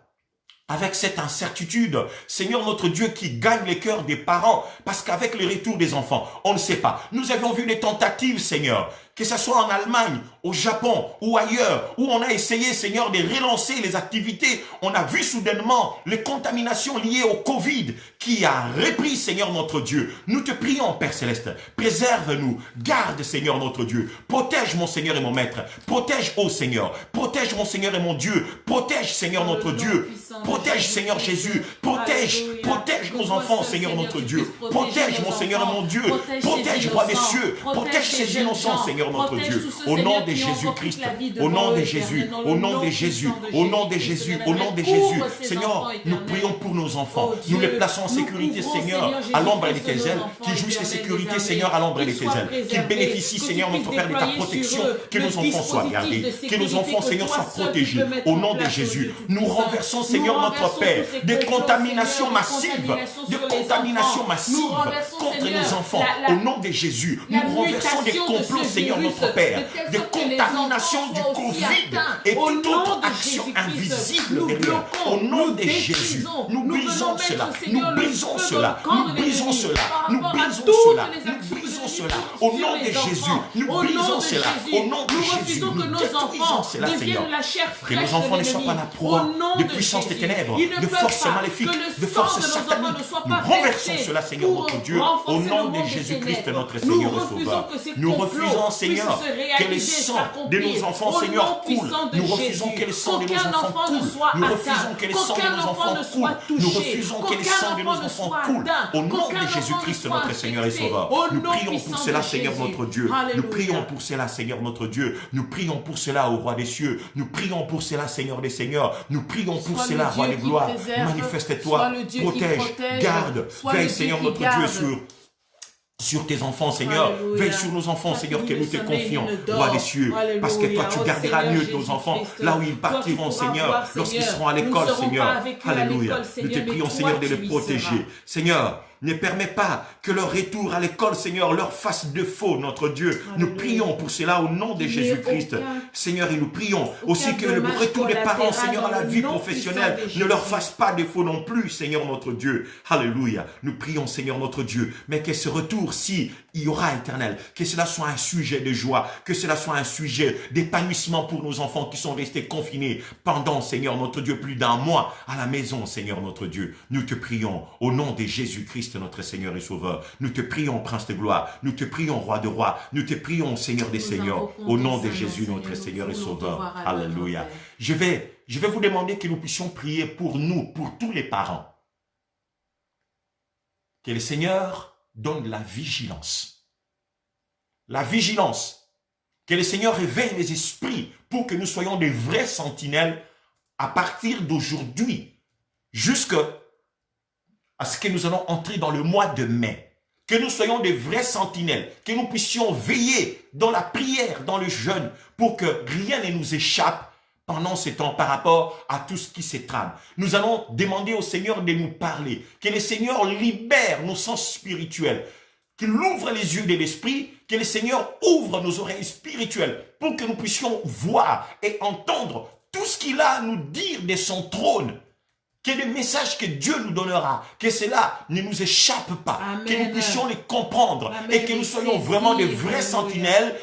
avec cette incertitude, Seigneur notre Dieu qui gagne les cœurs des parents, parce qu'avec le retour des enfants, on ne sait pas. Nous avions vu des tentatives, Seigneur, que ce soit en Allemagne, au Japon ou ailleurs, où on a essayé, Seigneur, de relancer les activités. On a vu soudainement les contaminations liées au Covid qui a repris, Seigneur notre Dieu. Nous te prions, Père Céleste, préserve-nous, garde, Seigneur notre Dieu. Protège mon Seigneur et mon Maître. Protège, ô Seigneur. Protège mon Seigneur et mon Dieu. Protège, Seigneur notre Dieu. Protège, Seigneur Jésus. Protège nos enfants, Seigneur notre Dieu. Protège, mon Seigneur et mon Dieu. Protège, Roi des cieux. Protège ces innocents, Seigneur notre Dieu. Au nom de Jésus-Christ, au nom de Jésus, au nom de Jésus, au nom de Jésus, au nom de Jésus. Seigneur, nous prions pour nos enfants. Nous les plaçons en sécurité, Seigneur, à l'ombre de tes ailes. Qu'ils jouissent de sécurité, Seigneur, à l'ombre de tes ailes. Qu'ils bénéficient, Seigneur, notre Père, de ta protection. Que nos enfants soient gardés. Que nos enfants, Seigneur, soient protégés. Au nom de Jésus, nous renversons, Seigneur, notre Père, des contaminations massives. Des contaminations massives contre nos enfants. Au nom de Jésus, nous renversons des complots, Seigneur, notre Père, des contaminations du Covid et toute autre action invisible derrière. Au nom de Jésus, nous brisons cela, nous brisons cela, nous brisons cela, nous brisons cela, nous brisons cela. Au nom de Jésus, nous brisons cela. Au nom de Jésus, nous détruisons cela, Seigneur. Que nos enfants ne soient pas la proie de puissance des ténèbres, de forces maléfiques, de forces sataniques. Nous renversons cela, Seigneur notre Dieu, au nom de Jésus-Christ, notre Seigneur et Sauveur. Nous refusons, Seigneur, que le sang de nos enfants, Seigneur, coule. Nous refusons que le sang de nos enfants coule. Nous refusons que le sang de nos enfants coule. Nous refusons que le sang de nos enfants coule. Au nom de Jésus-Christ, notre Seigneur et Sauveur. Nous prions pour cela, Seigneur notre Dieu. Nous prions pour cela, Seigneur notre Dieu. Nous prions pour cela, au Roi des cieux. Nous prions pour cela, Seigneur des seigneurs. Nous prions pour cela, Roi des gloires. Manifeste-toi, protège, garde, veille, Seigneur notre Dieu, sur tes enfants, Seigneur. Alléluia. Veille sur nos enfants, Seigneur, que nous te confions, Roi des cieux. Alléluia. Parce que toi, tu garderas mieux nos enfants là où ils partiront, Seigneur, lorsqu'ils seront à l'école, Seigneur. Alléluia. Nous te prions, Seigneur, de les protéger. Seigneur, ne permets pas que leur retour à l'école, Seigneur, leur fasse défaut, notre Dieu. Alléluia. Nous prions pour cela au nom de Jésus-Christ. Seigneur, et nous prions aussi que le retour des parents, Seigneur, à la vie professionnelle ne leur fasse pas défaut non plus, Seigneur, notre Dieu. Alléluia. Nous prions, Seigneur, notre Dieu, mais que ce retour, si il y aura éternel, que cela soit un sujet de joie, que cela soit un sujet d'épanouissement pour nos enfants qui sont restés confinés pendant, Seigneur, notre Dieu, plus d'un mois à la maison, Seigneur, notre Dieu. Nous te prions au nom de Jésus-Christ, notre Seigneur et Sauveur. Nous te prions, Prince de gloire. Nous te prions, Roi de rois. Nous te prions, Seigneur des seigneurs. Au nom de Jésus, notre Seigneur et Sauveur. Alléluia. Je vais vous demander que nous puissions prier pour nous, pour tous les parents. Que le Seigneur donne la vigilance. La vigilance. Que le Seigneur réveille les esprits pour que nous soyons des vrais sentinelles à partir d'aujourd'hui jusqu'à ce que nous allons entrer dans le mois de mai. Que nous soyons des vrais sentinelles, que nous puissions veiller dans la prière, dans le jeûne, pour que rien ne nous échappe pendant ce temps par rapport à tout ce qui se trame. Nous allons demander au Seigneur de nous parler, que le Seigneur libère nos sens spirituels, qu'il ouvre les yeux de l'esprit, que le Seigneur ouvre nos oreilles spirituelles pour que nous puissions voir et entendre tout ce qu'il a à nous dire de son trône. Que les messages que Dieu nous donnera, que cela ne nous échappe pas, Amen. Que nous puissions les comprendre. Amen. Et que nous soyons vraiment des vrais sentinelles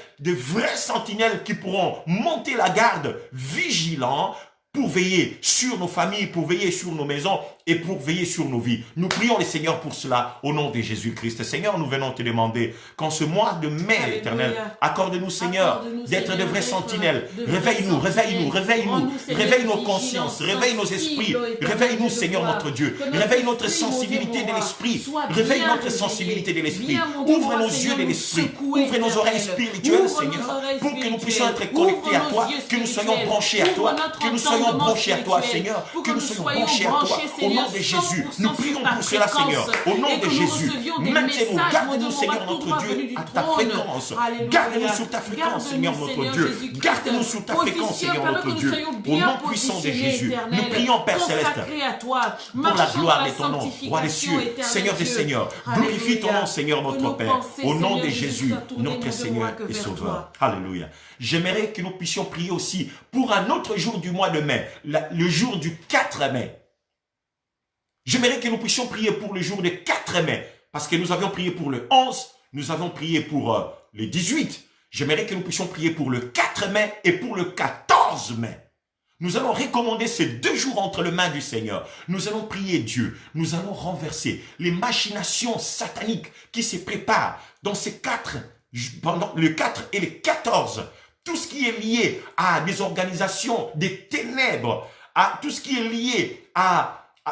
qui pourront monter la garde vigilants pour veiller sur nos familles, pour veiller sur nos maisons et pour veiller sur nos vies. Nous prions le Seigneur pour cela au nom de Jésus-Christ. Seigneur, nous venons te demander qu'en ce mois de mai, Alléluia. Éternel, accorde-nous, Seigneur, d'être de vrais sentinelles. Réveille-nous, réveille-nous, réveille-nous, réveille nos consciences, réveille nos esprits, réveille-nous, Seigneur notre Dieu, réveille notre sensibilité de l'esprit, réveille notre sensibilité de l'esprit, ouvre nos yeux de l'esprit, ouvre nos oreilles spirituelles, Seigneur, pour que nous puissions être connectés à toi, que nous soyons branchés à toi, que nous soyons branchés à toi, Seigneur, que nous soyons branchés à toi, au nom de Jésus. Nous prions pour cela, Seigneur, au nom de Jésus. Maintenez-nous, garde-nous, Seigneur notre Dieu, à ta fréquence. Garde-nous sur ta fréquence, Seigneur notre Dieu. Garde-nous sur ta fréquence, Seigneur notre Dieu. Au nom puissant de Jésus, nous prions, Père Céleste, pour la gloire de ton nom, Roi des cieux, Seigneur des seigneurs. Glorifie ton nom, Seigneur notre Père, au nom de Jésus, notre Seigneur et Sauveur. Alléluia. J'aimerais que nous puissions prier aussi pour un autre jour du mois de mai, le jour du 4 mai. J'aimerais que nous puissions prier pour le jour du 4 mai, parce que nous avions prié pour le 11, nous avons prié pour le 18. J'aimerais que nous puissions prier pour le 4 mai et pour le 14 mai. Nous allons recommander ces 2 jours entre les mains du Seigneur. Nous allons prier Dieu. Nous allons renverser les machinations sataniques qui se préparent dans ces 4, pendant le 4 et le 14. Tout ce qui est lié à des organisations des ténèbres, à tout ce qui est lié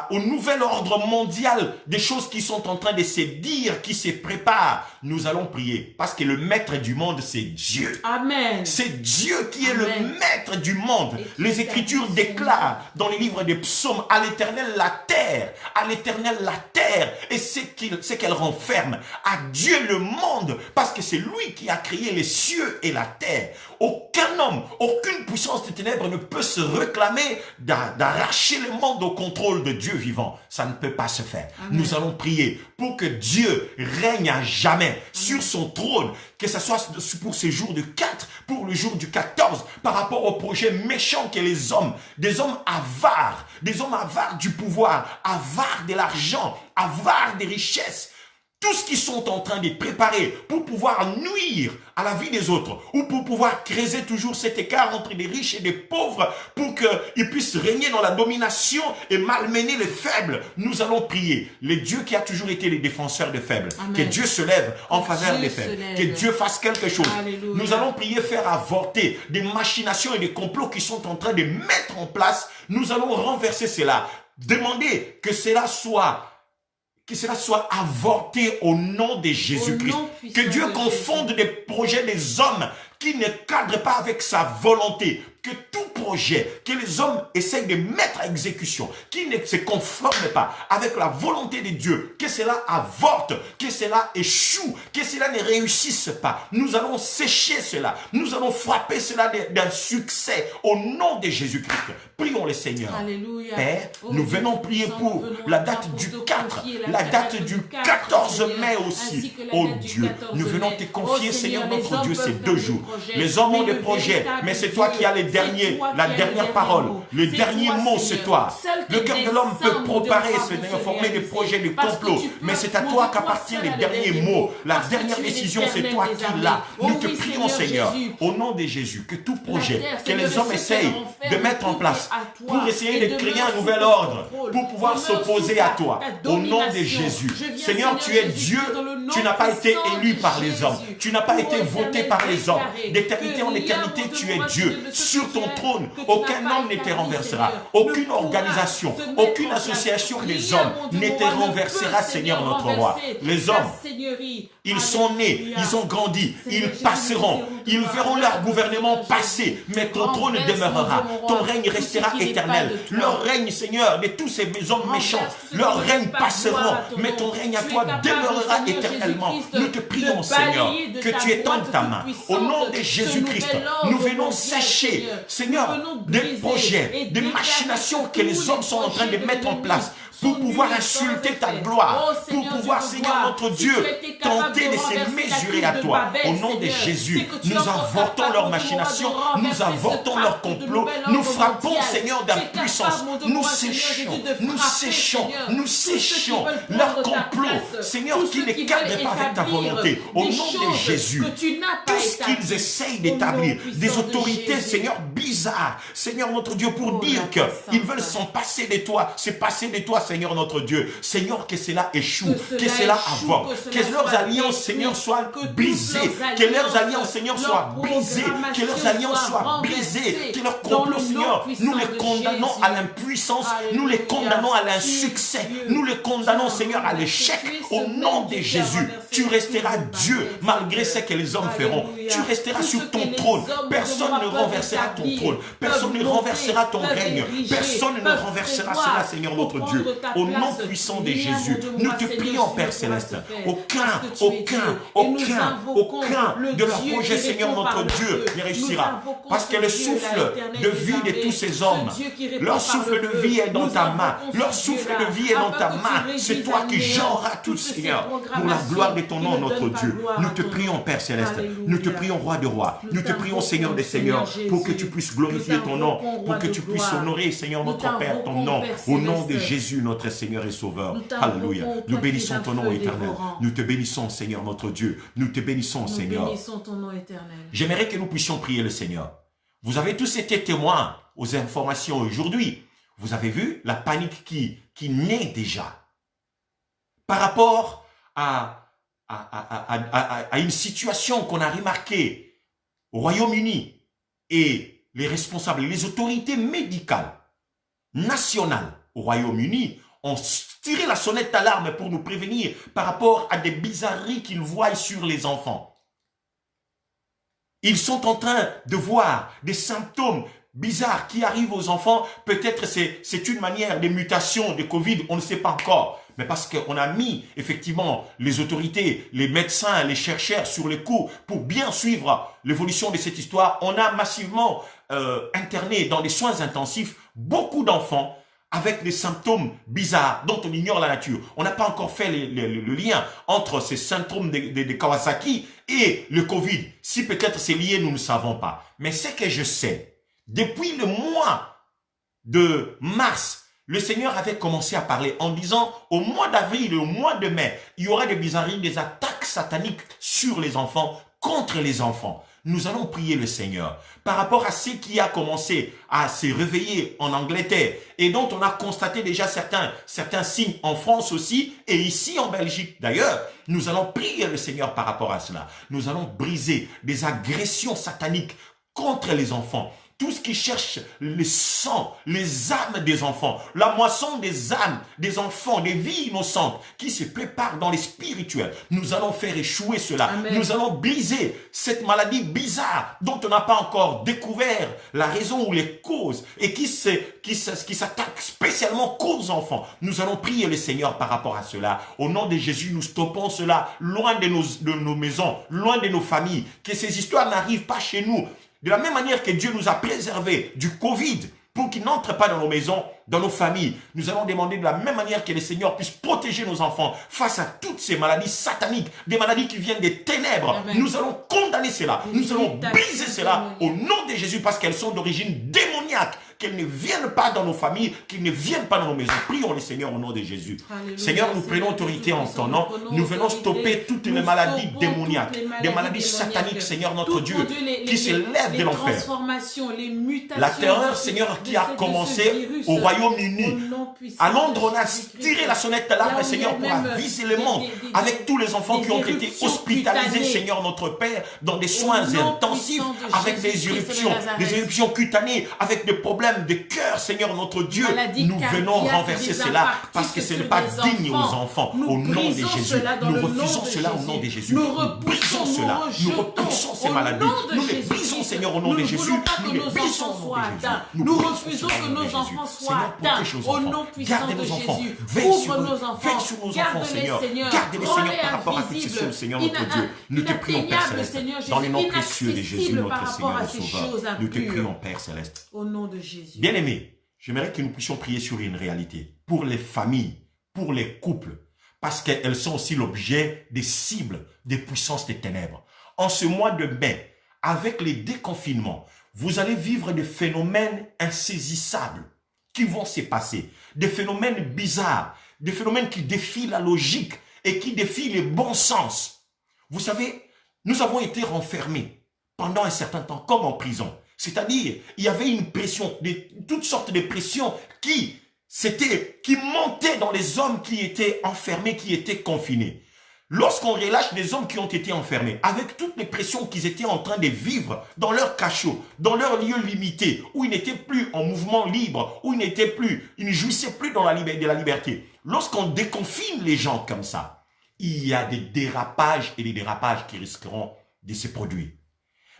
au nouvel ordre mondial, des choses qui sont en train de se dire, qui se préparent. Nous allons prier parce que le maître du monde, c'est Dieu. Amen. C'est Dieu qui est Amen. Le maître du monde. Les Écritures déclarent dans les livres des psaumes, à l'Éternel la terre, à l'Éternel la terre et ce qu'elle renferme, à Dieu le monde, parce que c'est lui qui a créé les cieux et la terre. Aucun homme, aucune puissance des ténèbres ne peut se réclamer d'arracher le monde au contrôle de Dieu vivant. Ça ne peut pas se faire. Amen. Nous allons prier pour que Dieu règne à jamais Amen. Sur son trône, que ce soit pour ce jour du 4, pour le jour du 14, par rapport aux projets méchants que les hommes, des hommes avares du pouvoir, avares de l'argent, avares des richesses, tout ce qu'ils sont en train de préparer pour pouvoir nuire à la vie des autres ou pour pouvoir creuser toujours cet écart entre les riches et les pauvres pour qu'ils puissent régner dans la domination et malmener les faibles. Nous allons prier. Le Dieu qui a toujours été les défenseurs des faibles. Amen. Que Dieu se lève en faveur des faibles. Que Dieu fasse quelque chose. Alléluia. Nous allons prier, faire avorter des machinations et des complots qui sont en train de mettre en place. Nous allons renverser cela. Demander que cela soit avorté au nom de Jésus-Christ. Que Dieu confonde des projets des hommes qui ne cadrent pas avec sa volonté. Que tout projet que les hommes essayent de mettre à exécution, qui ne se conforme pas avec la volonté de Dieu, que cela avorte, que cela échoue, que cela ne réussisse pas. Nous allons sécher cela. Nous allons frapper cela d'un succès au nom de Jésus-Christ. Prions le Seigneur. Alléluia. Père, nous venons prier pour la date du 4, la date du 14 mai aussi. Oh Dieu, nous venons te confier, Seigneur notre Dieu, ces 2 jours. Les hommes ont des projets, mais c'est toi qui as la dernière parole, le dernier mot, c'est toi. Le cœur de l'homme peut préparer, Seigneur, former des projets, des complots, mais c'est à toi qu'appartient les derniers mots. La dernière décision, c'est toi qui l'as. Nous te prions, Seigneur, au nom de Jésus, que tout projet que les hommes essayent de mettre en place pour essayer de créer un nouvel ordre, pour pouvoir s'opposer à toi, au nom de Jésus. Seigneur, tu es Dieu, tu n'as pas été élu par les hommes, tu n'as pas été voté par les hommes. D'éternité en éternité, tu es Dieu. Sur ton trône, aucun homme ne te renversera. Aucune organisation, aucune association des hommes ne te renversera, Seigneur notre roi. Les hommes, ils sont nés, ils ont grandi, ils passeront, ils verront leur gouvernement passer, mais ton trône demeurera. Ton règne restera éternel. Leur règne, Seigneur, de tous ces hommes méchants, leur règne passeront, mais ton règne à toi demeurera éternellement. Nous te prions, Seigneur, que tu étendes ta main. Au nom de Jésus-Christ, nous venons sécher, Seigneur, des projets, des machinations que les hommes sont en train de mettre en place pour pouvoir insulter ta gloire, pour pouvoir, Seigneur notre Dieu, tenter de se mesurer à toi. Au nom de Jésus, nous avortons leurs machinations, nous avortons leurs complots, nous frappons, Seigneur, d'impuissance, nous séchons leurs complots, Seigneur, qui ne cadrent pas avec ta volonté. Au nom de Jésus, tout ce qu'ils essayent d'établir, des autorités, Seigneur, bizarres, Seigneur notre Dieu, pour dire qu'ils veulent s'en passer de toi, se passer de toi, Seigneur notre Dieu. Seigneur, que cela échoue, que cela avorte, que leurs alliances, Seigneur, soient brisées, que leurs alliances, Seigneur, soient brisées, que leurs alliances soient brisées, que leurs complots, Seigneur, nous les condamnons à l'impuissance, nous les condamnons à l'insuccès, nous les condamnons, Seigneur, à l'échec. Au nom de Jésus, tu resteras Dieu malgré ce que les hommes feront. Tu resteras sur ton trône. Personne ne renversera ton trône. Personne ne renversera ton règne. Personne ne renversera cela, Seigneur notre Dieu. Au nom puissant de Jésus, nous te prions, Père Céleste. Aucun de leurs projets, Seigneur notre Dieu, ne réussira. Parce que le souffle de vie de tous ces hommes, leur souffle de vie est dans ta main. Leur souffle de vie est dans ta main. C'est toi qui géreras tout, Seigneur, pour la gloire de ton nom, notre Dieu. Nous te prions, Père Céleste. Nous te prions, Roi de rois. Nous te prions, Seigneur des seigneurs, pour que tu puisses glorifier ton nom, pour que tu puisses honorer, Seigneur notre Père, ton nom. Au nom de Jésus, notre Seigneur et Sauveur. Alléluia. Nous bénissons ton nom éternel. Nous te bénissons, Seigneur notre Dieu. Nous te bénissons, Seigneur. J'aimerais que nous puissions prier le Seigneur. Vous avez tous été témoins aux informations aujourd'hui. Vous avez vu la panique qui naît déjà par rapport à une situation qu'on a remarquée au Royaume-Uni, et les responsables, les autorités médicales nationales au Royaume-Uni ont tiré la sonnette d'alarme pour nous prévenir par rapport à des bizarreries qu'ils voient sur les enfants. Ils sont en train de voir des symptômes bizarres qui arrivent aux enfants. Peut-être c'est une manière de mutation de Covid, on ne sait pas encore. Mais parce qu'on a mis effectivement les autorités, les médecins, les chercheurs sur les coups pour bien suivre l'évolution de cette histoire, on a massivement interné dans les soins intensifs beaucoup d'enfants avec des symptômes bizarres dont on ignore la nature. On n'a pas encore fait le lien entre ces symptômes de Kawasaki et le Covid. Si peut-être c'est lié, nous ne savons pas. Mais ce que je sais, depuis le mois de mars le Seigneur avait commencé à parler en disant au mois d'avril et au mois de mai, il y aura des bizarreries, des attaques sataniques sur les enfants, contre les enfants. Nous allons prier le Seigneur par rapport à ce qui a commencé à se réveiller en Angleterre et dont on a constaté déjà certains signes en France aussi et ici en Belgique d'ailleurs. Nous allons prier le Seigneur par rapport à cela. Nous allons briser des agressions sataniques contre les enfants. Tout ce qui cherche le sang, les âmes des enfants, la moisson des âmes des enfants, des vies innocentes qui se préparent dans les spirituels. Nous allons faire échouer cela. Amen. Nous allons briser cette maladie bizarre dont on n'a pas encore découvert la raison ou les causes et qui s'attaque spécialement qu'aux enfants. Nous allons prier le Seigneur par rapport à cela. Au nom de Jésus, nous stoppons cela loin de nos maisons, loin de nos familles. Que ces histoires n'arrivent pas chez nous. De la même manière que Dieu nous a préservés du Covid pour qu'il n'entre pas dans nos maisons, dans nos familles, nous allons demander de la même manière que le Seigneur puisse protéger nos enfants face à toutes ces maladies sataniques, des maladies qui viennent des ténèbres. Amen. Nous allons condamner cela, nous allons briser cela au nom de Jésus parce qu'elles sont d'origine démoniaque, qu'elles ne viennent pas dans nos familles, qu'elles ne viennent pas dans nos maisons. Prions le Seigneur au nom de Jésus. Alléluia. Seigneur, nous prenons autorité en ton nom. Nous venons stopper toutes les maladies démoniaques, des maladies sataniques, Seigneur notre Dieu, qui se lèvent de l'enfer. Les mutations, La terreur, Seigneur, qui a commencé au Royaume-Uni. À Londres, on a tiré la sonnette d'alarme, Seigneur, pour aviser le monde avec tous les enfants qui ont été hospitalisés, Seigneur notre Père, dans des soins intensifs, avec des éruptions cutanées, avec des problèmes de cœur, Seigneur notre Dieu. Nous venons renverser cela parce que ce n'est pas digne aux enfants. Au nom de Jésus, nous refusons cela au nom de Jésus. Nous brisons cela. Nous repoussons ces maladies. Nous les brisons, Seigneur, au nom de Jésus. Nous les brisons au nom de Jésus. Nous refusons que nos enfants soient atteints au nom puissant de Jésus. Ouvre nos enfants. Veille sur nos enfants, Seigneur. Garde-les, Seigneur, par rapport à toutes ces choses, Seigneur notre Dieu. Nous te prions, Père Céleste, dans les noms précieux de Jésus, notre Seigneur et Sauveur. Nous te prions, Père Céleste. Au nom de Jésus. Bien-aimés, j'aimerais que nous puissions prier sur une réalité pour les familles, pour les couples, parce qu'elles sont aussi l'objet des cibles des puissances des ténèbres. En ce mois de mai, avec les déconfinements, vous allez vivre des phénomènes insaisissables qui vont se passer, des phénomènes bizarres, des phénomènes qui défient la logique et qui défient le bon sens. Vous savez, nous avons été renfermés pendant un certain temps, comme en prison. C'est-à-dire, il y avait une pression, toutes sortes de pressions qui montaient dans les hommes qui étaient enfermés, qui étaient confinés. Lorsqu'on relâche des hommes qui ont été enfermés, avec toutes les pressions qu'ils étaient en train de vivre dans leur cachot, dans leur lieu limité, où ils n'étaient plus en mouvement libre, où ils ne jouissaient plus de la liberté. Lorsqu'on déconfine les gens comme ça, il y a des dérapages et des dérapages qui risqueront de se produire.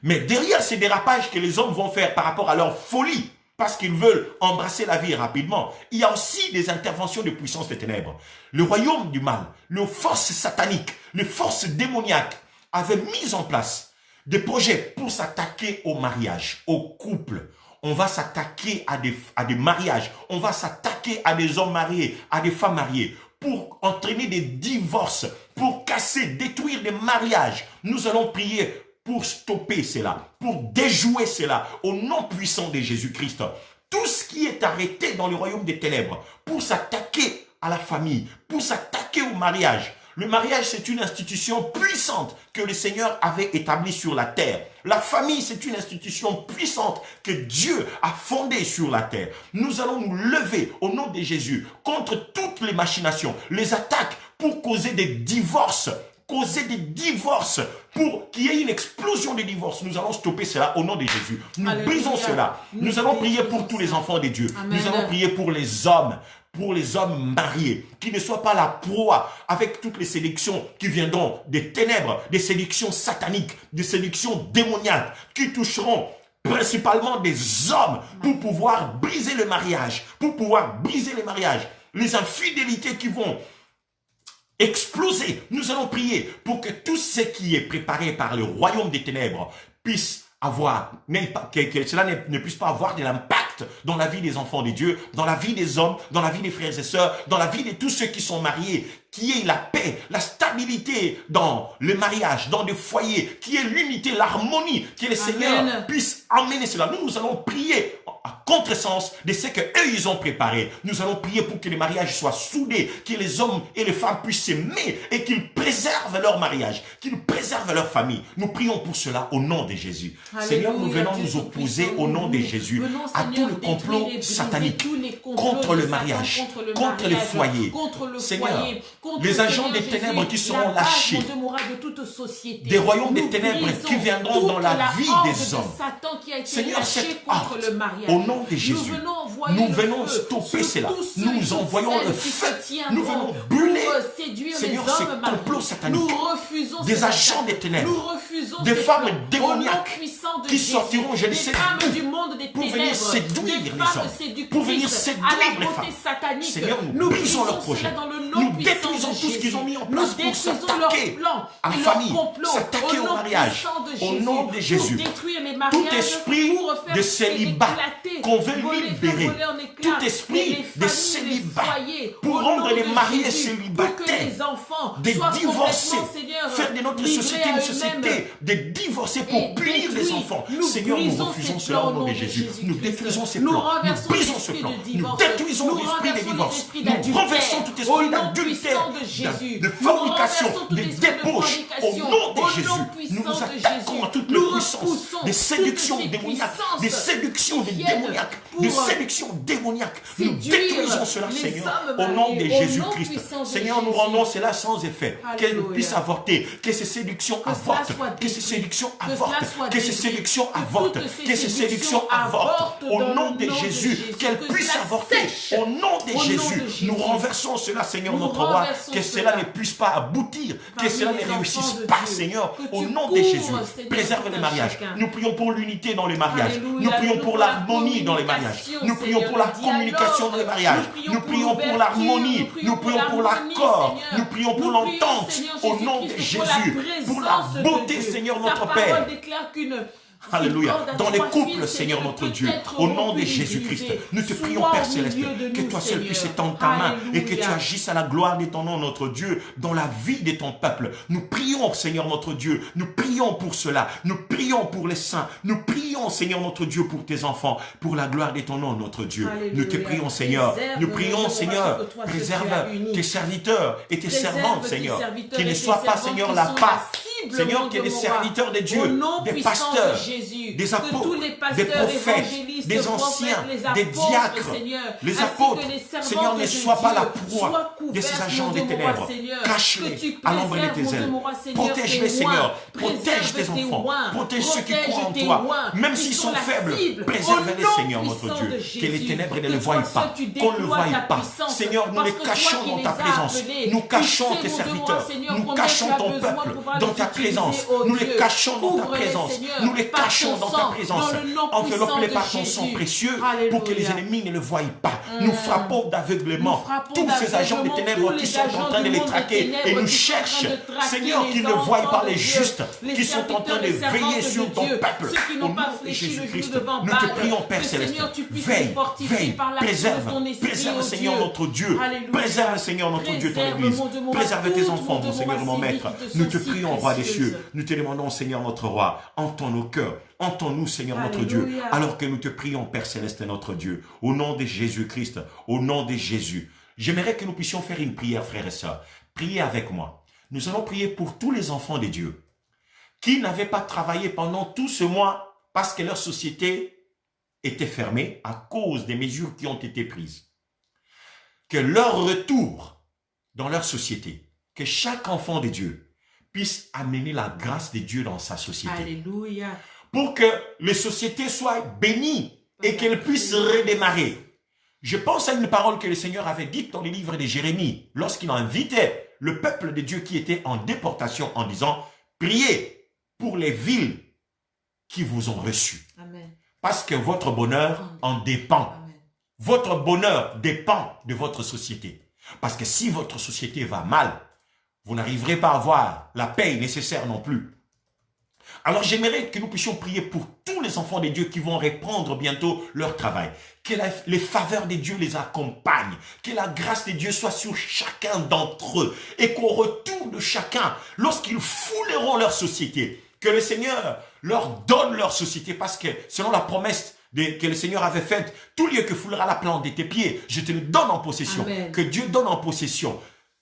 Mais derrière ces dérapages que les hommes vont faire par rapport à leur folie, parce qu'ils veulent embrasser la vie rapidement, il y a aussi des interventions de puissance des ténèbres. Le royaume du mal, les forces sataniques, les forces démoniaques avaient mis en place des projets pour s'attaquer au mariage, au couple. On va s'attaquer à des mariages, on va s'attaquer à des hommes mariés, à des femmes mariées, pour entraîner des divorces, pour casser, détruire des mariages. Nous allons prier pour stopper cela, pour déjouer cela, au nom puissant de Jésus-Christ. Tout ce qui est arrêté dans le royaume des ténèbres, pour s'attaquer à la famille, pour s'attaquer au mariage. Le mariage, c'est une institution puissante que le Seigneur avait établie sur la terre. La famille, c'est une institution puissante que Dieu a fondée sur la terre. Nous allons nous lever au nom de Jésus contre toutes les machinations, les attaques pour causer des divorces, pour qu'il y ait une explosion des divorces. Nous allons stopper cela au nom de Jésus. Nous brisons cela. Nous allons prier pour tous les enfants de Dieu. Amen. Nous allons prier pour les hommes mariés, qui ne soient pas la proie avec toutes les séductions qui viendront des ténèbres, des séductions sataniques, des séductions démoniaques, qui toucheront principalement des hommes pour pouvoir briser le mariage, les infidélités qui vont exploser. Nous allons prier pour que tout ce qui est préparé par le royaume des ténèbres puisse que cela ne puisse pas avoir de l'impact dans la vie des enfants de Dieu, dans la vie des hommes, dans la vie des frères et sœurs, dans la vie de tous ceux qui sont mariés, qui est la paix, la stabilité dans le mariage, dans des foyers, qui est l'unité, l'harmonie, que le Seigneur puisse amener cela. Nous allons prier à contresens de ce qu'eux ils ont préparé. Nous allons prier pour que les mariages soient soudés, que les hommes et les femmes puissent s'aimer et qu'ils préservent leur mariage, qu'ils préservent leur famille. Nous prions pour cela au nom de Jésus. Alléluia. Seigneur, nous venons nous opposer au nom de Jésus à tout le complot satanique contre le mariage, contre les foyers. Seigneur, les agents des ténèbres qui seront lâchés, des royaumes des ténèbres qui viendront dans la vie des hommes. Seigneur, cette arme, au nom de Jésus, nous venons stopper cela. Nous envoyons le feu. Nous venons brûler, Seigneur, ces complots sataniques, des agents des ténèbres, des femmes démoniaques qui sortiront, je ne sais où, pour venir séduire les hommes, pour venir séduire les femmes. Seigneur, nous brisons leurs projets. Nous détruisons tout ce qu'ils ont mis en place pour s'attaquer à la famille, s'attaquer au mariage. Au nom de Jésus, tout esprit de célibat qu'on veut libérer, tout esprit de célibat pour rendre les mariés célibataires, de divorcer, faire de notre société une société de divorcer pour punir les enfants. Seigneur, nous refusons cela au nom de Jésus. Nous détruisons ces plans, nous brisons ce plan, nous détruisons l'esprit de divorce, nous renversons tout esprit d'adultère, de fornication, de débauche. Au nom de Jésus, nous nous attaquons à toute la puissance des séductions démoniaques, des séductions démoniaques, des séductions démoniaques. Nous détruisons cela, Seigneur, au nom de Jésus-Christ. Seigneur, nous rendons cela sans effet, qu'elles puissent avorter, que ces séductions avortent, que ces séductions avortent, que ces séductions avortent, que ces séductions avortent, au nom de Jésus, qu'elles puissent avorter, au nom de Jésus. Nous renversons cela, Seigneur notre roi, que cela ne puisse pas aboutir, que cela ne réussisse pas, Seigneur, au nom de Jésus. Préserve les mariages. Nous prions pour l'unité dans les mariages. Nous prions pour l'harmonie dans les mariages. Nous prions pour la communication dans les mariages. Nous prions pour l'harmonie. Nous prions pour l'accord. Nous prions pour l'entente, au nom de Jésus. Pour la beauté, Seigneur notre Père. Alléluia. Dans les couples, Seigneur notre Dieu, au nom de Jésus-Christ, nous te prions, Père Céleste, que toi seul puisses étendre ta main et que tu agisses à la gloire de ton nom, notre Dieu, dans la vie de ton peuple. Nous prions, Seigneur notre Dieu, nous prions pour cela, nous prions pour les saints, nous prions, Seigneur notre Dieu, pour tes enfants, pour la gloire de ton nom, notre Dieu. Alléluia. Nous te prions, Seigneur, nous prions, Seigneur, préserve tes serviteurs et tes servantes, Seigneur, qu'ils ne soient pas, Seigneur, la part. Seigneur, qu'il y ait des serviteurs de Dieu, des pasteurs, des apôtres, des prophètes, des anciens, des diacres, les apôtres, Seigneur, ne soient pas la proie de ces agents des ténèbres. Cache-les à l'ombre de tes ailes. Protège-les, Seigneur. Protège tes enfants. Protège ceux qui croient en toi. Même s'ils sont faibles, préserve-les, Seigneur, notre Dieu. Que les ténèbres ne les voient pas, qu'on ne le voie pas. Seigneur, nous les cachons dans ta présence. Nous cachons tes serviteurs. Nous cachons ton peuple dans ta présence. Nous les cachons dans ta présence. Nous les cachons dans ta présence. Enveloppe-les par ton sang précieux pour que les ennemis ne le voient pas. Nous frappons d'aveuglement tous ces agents des ténèbres qui sont en train de les traquer et nous cherchent. Seigneur, qu'ils ne voient pas les justes qui sont en train de veiller sur ton peuple. Au nom de Jésus-Christ, nous te prions, Père Céleste. Veille, veille, préserve, Seigneur notre Dieu. Préserve, Seigneur notre Dieu, ton Église. Préserve tes enfants, mon Seigneur, mon Maître. Nous te prions, Roi des cieux. Nous te demandons, Seigneur notre Roi, entends nos cœurs. Entends-nous, Seigneur notre Dieu, alors que nous te prions, Père Céleste, notre Dieu, au nom de Jésus-Christ, au nom de Jésus. J'aimerais que nous puissions faire une prière, frères et sœurs. Priez avec moi. Nous allons prier pour tous les enfants de Dieu qui n'avaient pas travaillé pendant tout ce mois parce que leur société était fermée à cause des mesures qui ont été prises. Que leur retour dans leur société, que chaque enfant de Dieu puisse amener la grâce de Dieu dans sa société. Alléluia. Pour que les sociétés soient bénies et qu'elles puissent redémarrer. Je pense à une parole que le Seigneur avait dite dans le livre de Jérémie, lorsqu'il invitait le peuple de Dieu qui était en déportation en disant, priez pour les villes qui vous ont reçus. Amen. Parce que votre bonheur en dépend. Amen. Votre bonheur dépend de votre société. Parce que si votre société va mal, vous n'arriverez pas à avoir la paix nécessaire non plus. Alors j'aimerais que nous puissions prier pour tous les enfants de Dieu qui vont reprendre bientôt leur travail. Que les faveurs de Dieu les accompagnent. Que la grâce de Dieu soit sur chacun d'entre eux. Et qu'au retour de chacun, lorsqu'ils fouleront leur société, que le Seigneur leur donne leur société. Parce que selon la promesse que le Seigneur avait faite, tout lieu que foulera la plante de tes pieds, je te le donne en possession. Amen. Que Dieu donne en possession.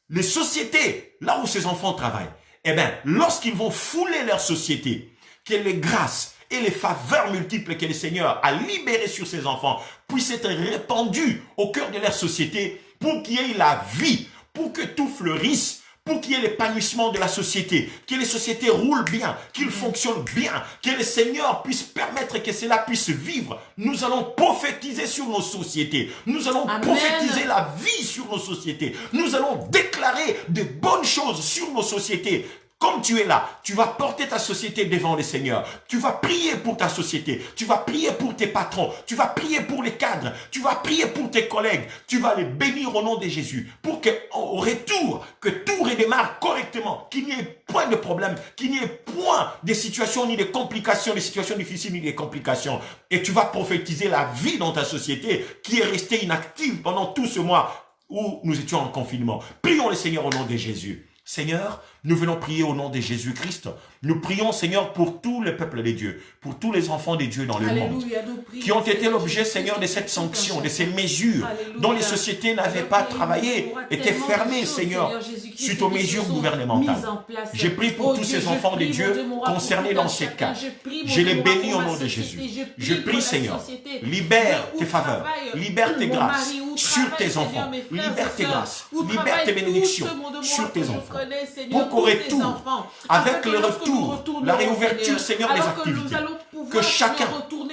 Les sociétés, là où ces enfants travaillent, eh bien, lorsqu'ils vont fouler leur société, que les grâces et les faveurs multiples que le Seigneur a libérées sur ses enfants puissent être répandues au cœur de leur société pour qu'il y ait la vie, pour que tout fleurisse, pour qu'il y ait l'épanouissement de la société, que les sociétés roulent bien, qu'ils fonctionnent bien, que le Seigneur puisse permettre que cela puisse vivre. Nous allons prophétiser sur nos sociétés. Nous allons prophétiser la vie sur nos sociétés. Nous allons déclarer de bonnes choses sur nos sociétés. Comme tu es là, tu vas porter ta société devant le Seigneur. Tu vas prier pour ta société. Tu vas prier pour tes patrons. Tu vas prier pour les cadres. Tu vas prier pour tes collègues. Tu vas les bénir au nom de Jésus. Pour qu'au retour, que tout redémarre correctement. Qu'il n'y ait point de problème. Qu'il n'y ait point de situations ni de complications, de situations difficiles ni de complications. Et tu vas prophétiser la vie dans ta société qui est restée inactive pendant tout ce mois où nous étions en confinement. Prions le Seigneur au nom de Jésus. Seigneur, nous venons prier au nom de Jésus-Christ. Nous prions, Seigneur, pour tout le peuple de Dieu, pour tous les enfants de Dieu dans le monde, qui ont été l'objet, Seigneur, de cette sanction, de ces mesures, dont les sociétés n'avaient pas travaillé, étaient fermées, Seigneur, suite aux mesures gouvernementales. Je prie pour tous ces enfants de Dieu concernés dans ces cas. Je les bénis au nom de Jésus. Je prie, Seigneur, libère tes faveurs, libère tes grâces sur tes enfants, libère tes grâces, libère tes bénédictions sur tes enfants. Pour qu'au retour, avec le retour, la réouverture, Seigneur, des activités, que chacun,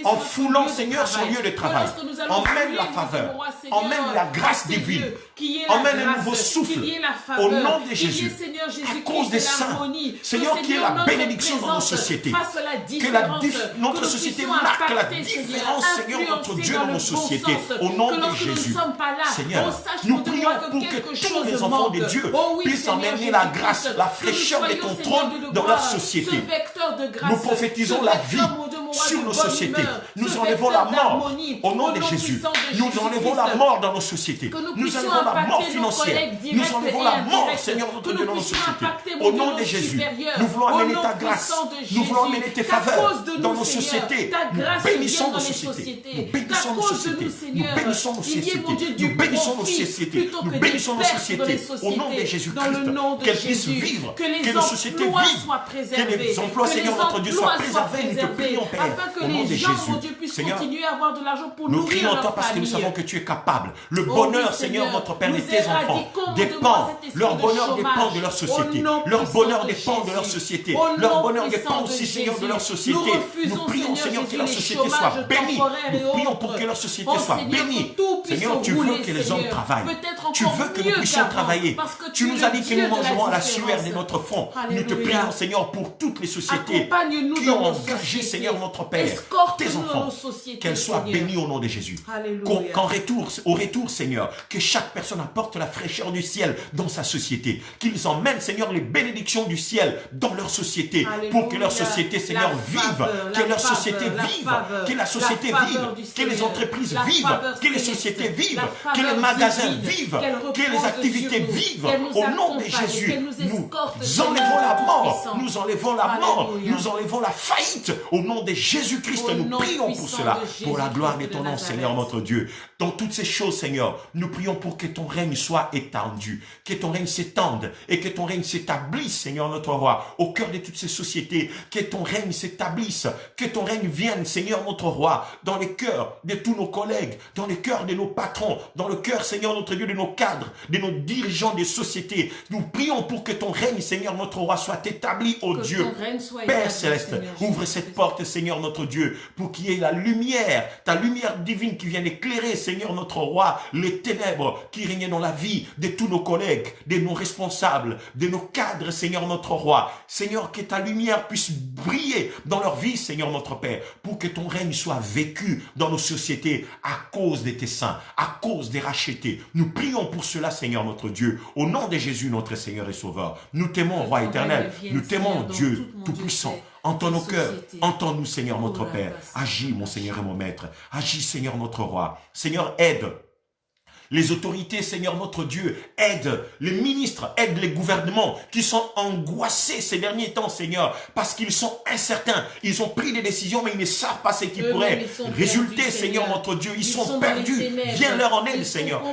en foulant, Seigneur, son lieu de travail, emmène la faveur, emmène la grâce divine, emmène un nouveau souffle au nom de Jésus, à cause des saints. Seigneur, qui est la bénédiction dans nos sociétés, que notre société marque la différence, Seigneur, notre Dieu, dans nos sociétés, au nom de Jésus. Seigneur, nous prions pour que tous les enfants de Dieu puissent emmener la grâce, la fraîcheur de ton trône dans leur société. Nous prophétisons la vie sur nos sociétés. Nous enlevons la mort au nom de Jésus. Nous enlevons la mort dans nos sociétés. Nous enlevons la mort financière. Nous enlevons la mort, Seigneur, notre Dieu, dans nos sociétés. Au nom de Jésus, nous voulons amener ta grâce. Nous voulons amener tes faveurs dans nos sociétés. Nous bénissons nos sociétés. Nous bénissons nos sociétés. Nous bénissons nos sociétés. Nous bénissons nos sociétés. Nous bénissons nos sociétés. Au nom de Jésus-Christ, qu'elles puissent vivre, que nos sociétés vivent, que les emplois, Seigneur, notre Dieu, soient préservés. Nous te prions, Père, au nom de Jésus. Seigneur, nous crions toi parce que nous savons que tu es capable. Le bonheur, Seigneur, notre Père, de tes enfants dépend. Leur bonheur dépend de leur société. Leur bonheur dépend de leur société. Leur bonheur dépend aussi, Seigneur, de leur société. Nous prions, Seigneur, que leur société soit bénie. Nous prions pour que leur société soit bénie. Seigneur, tu veux que les hommes travaillent. Tu veux que nous puissions travailler. Tu nous as dit que nous mangerons à la sueur de notre front. Nous te prions, Seigneur, pour toutes les sociétés qui ont engagé, Seigneur, notre Père, tes enfants, qu'elles soient bénies au nom de Jésus. Au retour, Seigneur, que chaque personne apporte la fraîcheur du ciel dans sa société. Qu'ils emmènent, Seigneur, les bénédictions du ciel dans leur société. Alléluia. Pour que leur société, Seigneur, vive. Que leur société vive. Que la société vive. Que les entreprises vivent. Que les sociétés vivent. Que les magasins vivent. Que les activités vivent. Au nom de Jésus, nous enlevons la mort. Nous enlevons la mort. Nous enlevons la faillite. Au nom de Jésus-Christ, nous prions pour cela. Pour la gloire de ton nom, Seigneur, notre Dieu. Dans toutes ces choses, Seigneur, nous prions pour que ton règne soit étendu, que ton règne s'étende et que ton règne s'établisse, Seigneur notre roi, au cœur de toutes ces sociétés, que ton règne s'établisse, que ton règne vienne, Seigneur notre roi, dans les cœurs de tous nos collègues, dans les cœurs de nos patrons, dans le cœur, Seigneur notre Dieu, de nos cadres, de nos dirigeants des sociétés. Nous prions pour que ton règne, Seigneur notre roi, soit établi, ô Dieu. Père céleste, ouvre cette porte, Seigneur notre Dieu, pour qu'il y ait la lumière, ta lumière divine qui vienne éclairer, Seigneur notre roi, les ténèbres qui régnaient dans la vie de tous nos collègues, de nos responsables, de nos cadres, Seigneur notre roi. Seigneur, que ta lumière puisse briller dans leur vie, Seigneur notre Père, pour que ton règne soit vécu dans nos sociétés à cause de tes saints, à cause des rachetés. Nous prions pour cela, Seigneur notre Dieu, au nom de Jésus, notre Seigneur et Sauveur. Nous t'aimons, Roi éternel, nous t'aimons, Dieu tout-puissant. entends nos cœurs, entends-nous, Seigneur, notre Père. Agis, mon Seigneur et mon Maître. Agis, Seigneur, notre Roi. Seigneur, aide les autorités, Seigneur notre Dieu, aide les ministres, aide les gouvernements qui sont angoissés ces derniers temps, Seigneur, parce qu'ils sont incertains. Ils ont pris des décisions, mais ils ne savent pas ce qui pourrait résulter, Seigneur notre Dieu. Ils sont perdus. Viens leur en aide, Seigneur.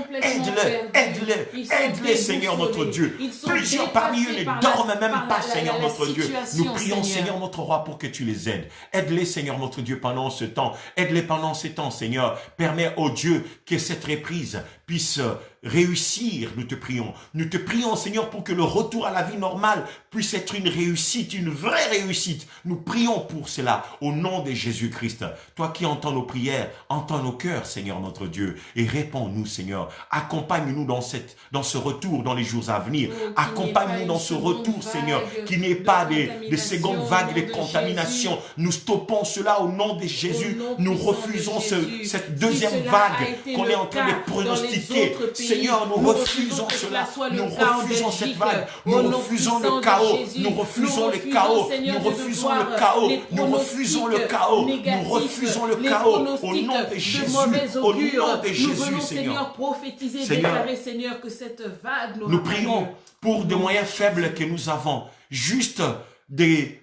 Aide-les, Seigneur notre Dieu. Plusieurs parmi eux ne dorment même pas, Seigneur notre Dieu. Nous prions, Seigneur notre Roi, pour que tu les aides. Aide-les, Seigneur notre Dieu, pendant ce temps. Aide-les pendant ces temps, Seigneur. Permets, oh Dieu, que cette reprise puisse réussir, nous te prions. Nous te prions, Seigneur, pour que le retour à la vie normale puisse être une réussite, une vraie réussite. Nous prions pour cela, au nom de Jésus-Christ. Toi qui entends nos prières, entends nos cœurs, Seigneur notre Dieu, et réponds-nous, Seigneur. Accompagne-nous dans ce retour dans les jours à venir. Accompagne-nous dans ce retour, Seigneur, qu'il n'y ait pas de secondes vagues de contamination. Nous stoppons cela au nom de Jésus. Nous refusons cette deuxième vague qu'on est en train de pronostiquer. Seigneur, nous refusons cela, nous refusons cette vague, nous refusons le chaos, nous refusons le chaos, nous refusons le chaos, nous refusons le chaos, nous refusons le chaos, au nom de Jésus, au nom de Jésus, Seigneur. Prophétiser, déclarer, Seigneur, que cette vague nous prions pour des moyens faibles que nous avons, juste des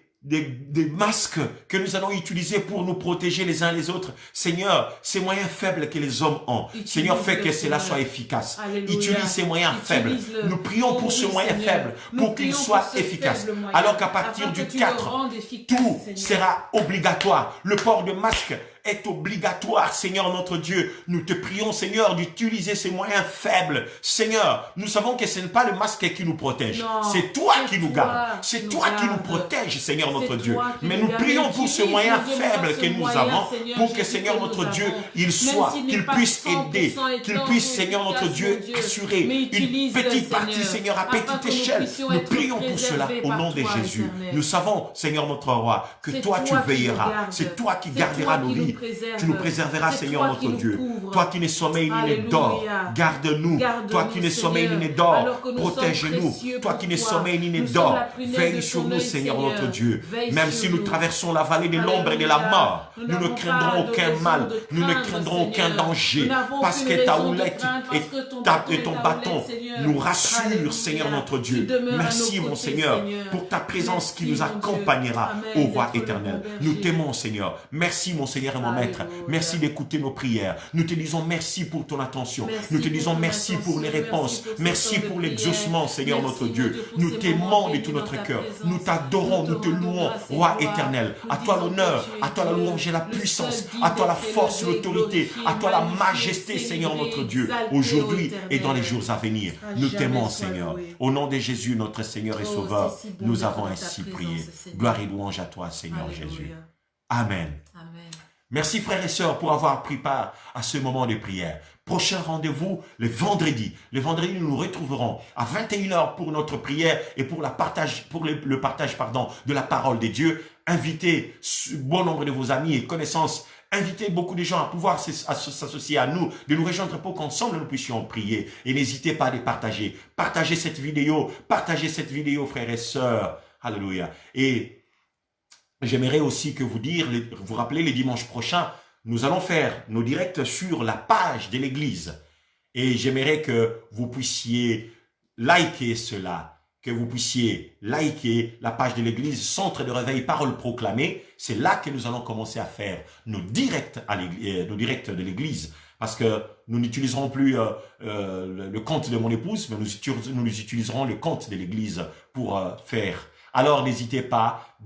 masques que nous allons utiliser pour nous protéger les uns les autres. Seigneur, ces moyens faibles que les hommes ont, Seigneur, fais que cela soit efficace. Alléluia. Utilise ces moyens faibles. Nous prions pour ce moyen faible, pour qu'il soit efficace. Alors qu'à partir du 4, tout sera obligatoire. Le port de masque est obligatoire, Seigneur notre Dieu. Nous te prions, Seigneur, d'utiliser ces moyens faibles. Seigneur, nous savons que ce n'est pas le masque qui nous protège. C'est toi qui nous garde. C'est toi qui nous protège, Seigneur notre Dieu. Mais nous prions pour ce moyen faible que nous avons, pour que, Seigneur notre Dieu, qu'il puisse aider, qu'il puisse, Seigneur notre Dieu, assurer une petite partie, Seigneur, à petite échelle. Nous prions pour cela au nom de Jésus. Nous savons, Seigneur notre Roi, que toi tu veilleras. C'est toi qui garderas nos vies. Tu nous préserveras, Seigneur notre Dieu. Toi qui ne sommeilles ni ne dors, garde-nous. Toi qui ne sommeilles ni ne dors, protège-nous. Toi qui ne sommeilles ni ne dors, veille sur nous, Seigneur notre Dieu. Même si nous traversons la vallée de l'ombre et de la mort, nous ne craindrons aucun mal, nous ne craindrons aucun danger, parce que ta houlette et ton bâton nous rassurent, Seigneur notre Dieu. Merci, mon Seigneur, pour ta présence qui nous accompagnera, ô Roi éternel. Nous t'aimons, Seigneur. Merci, mon Seigneur et mon Maître. Merci d'écouter nos prières. Nous te disons merci pour ton attention. Nous te disons merci pour les réponses. Merci pour l'exaucement, Seigneur notre Dieu. Nous t'aimons de tout notre cœur. Nous t'adorons, nous te louons, Roi éternel. À toi l'honneur, à toi la louange et la puissance, à toi la force, l'autorité, à toi la majesté, Seigneur notre Dieu, aujourd'hui et dans les jours à venir. Nous t'aimons, Seigneur. Au nom de Jésus, notre Seigneur et Sauveur, nous avons ainsi prié. Gloire et louange à toi, Seigneur Jésus. Amen. Merci frères et sœurs pour avoir pris part à ce moment de prière. Prochain rendez-vous le vendredi. Le vendredi, nous nous retrouverons à 21h pour notre prière et pour le partage de la parole de Dieu. Invitez bon nombre de vos amis et connaissances. Invitez beaucoup de gens à pouvoir s'associer à nous, de nous rejoindre pour qu'ensemble nous puissions prier. Et n'hésitez pas à les partager. Partagez cette vidéo, frères et sœurs. Alléluia. Et j'aimerais aussi que vous rappelez les dimanches prochains, nous allons faire nos directs sur la page de l'église. Et j'aimerais que vous puissiez liker cela, que vous puissiez liker la page de l'église Centre de Réveil Parole Proclamée. C'est là que nous allons commencer à faire nos directs de l'église. Parce que nous n'utiliserons plus le compte de mon épouse, mais nous utiliserons le compte de l'église pour faire. Alors n'hésitez pas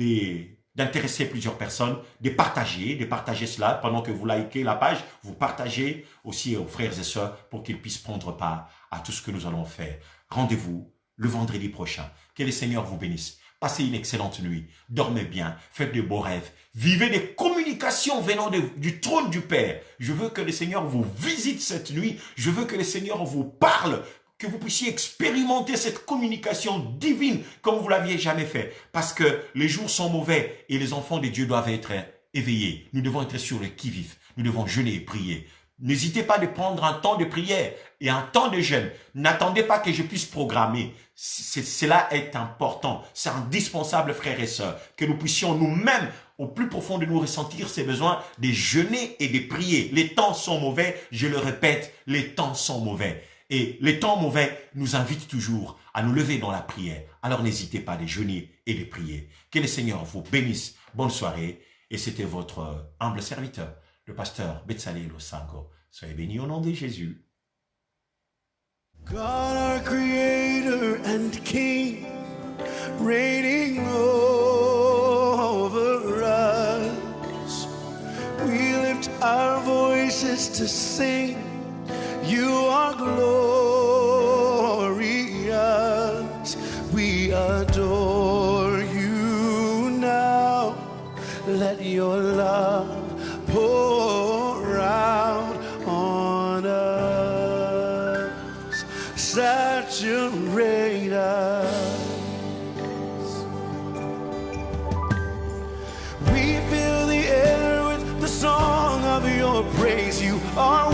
d'intéresser plusieurs personnes, de partager cela pendant que vous likez la page, vous partagez aussi aux frères et sœurs pour qu'ils puissent prendre part à tout ce que nous allons faire. Rendez-vous le vendredi prochain. Que le Seigneur vous bénisse. Passez une excellente nuit. Dormez bien. Faites de beaux rêves. Vivez des communications venant du trône du Père. Je veux que le Seigneur vous visite cette nuit. Je veux que le Seigneur vous parle. Que vous puissiez expérimenter cette communication divine comme vous l'aviez jamais fait. Parce que les jours sont mauvais et les enfants de Dieu doivent être éveillés. Nous devons être sur le qui-vif. Nous devons jeûner et prier. N'hésitez pas de prendre un temps de prière et un temps de jeûne. N'attendez pas que je puisse programmer. Cela est important. C'est indispensable, frères et sœurs, que nous puissions nous-mêmes, au plus profond de nous, ressentir ces besoins de jeûner et de prier. Les temps sont mauvais, je le répète, les temps sont mauvais. Et les temps mauvais nous invitent toujours à nous lever dans la prière. Alors n'hésitez pas à jeûner et de prier. Que le Seigneur vous bénisse. Bonne soirée. Et c'était votre humble serviteur, le pasteur Betsalel Osango. Soyez bénis au nom de Jésus. God, our Creator and King, reigning over us, we lift our voices to sing. You are glorious. We adore you now. Let your love pour out on us. Saturate us. We fill the air with the song of your praise. You are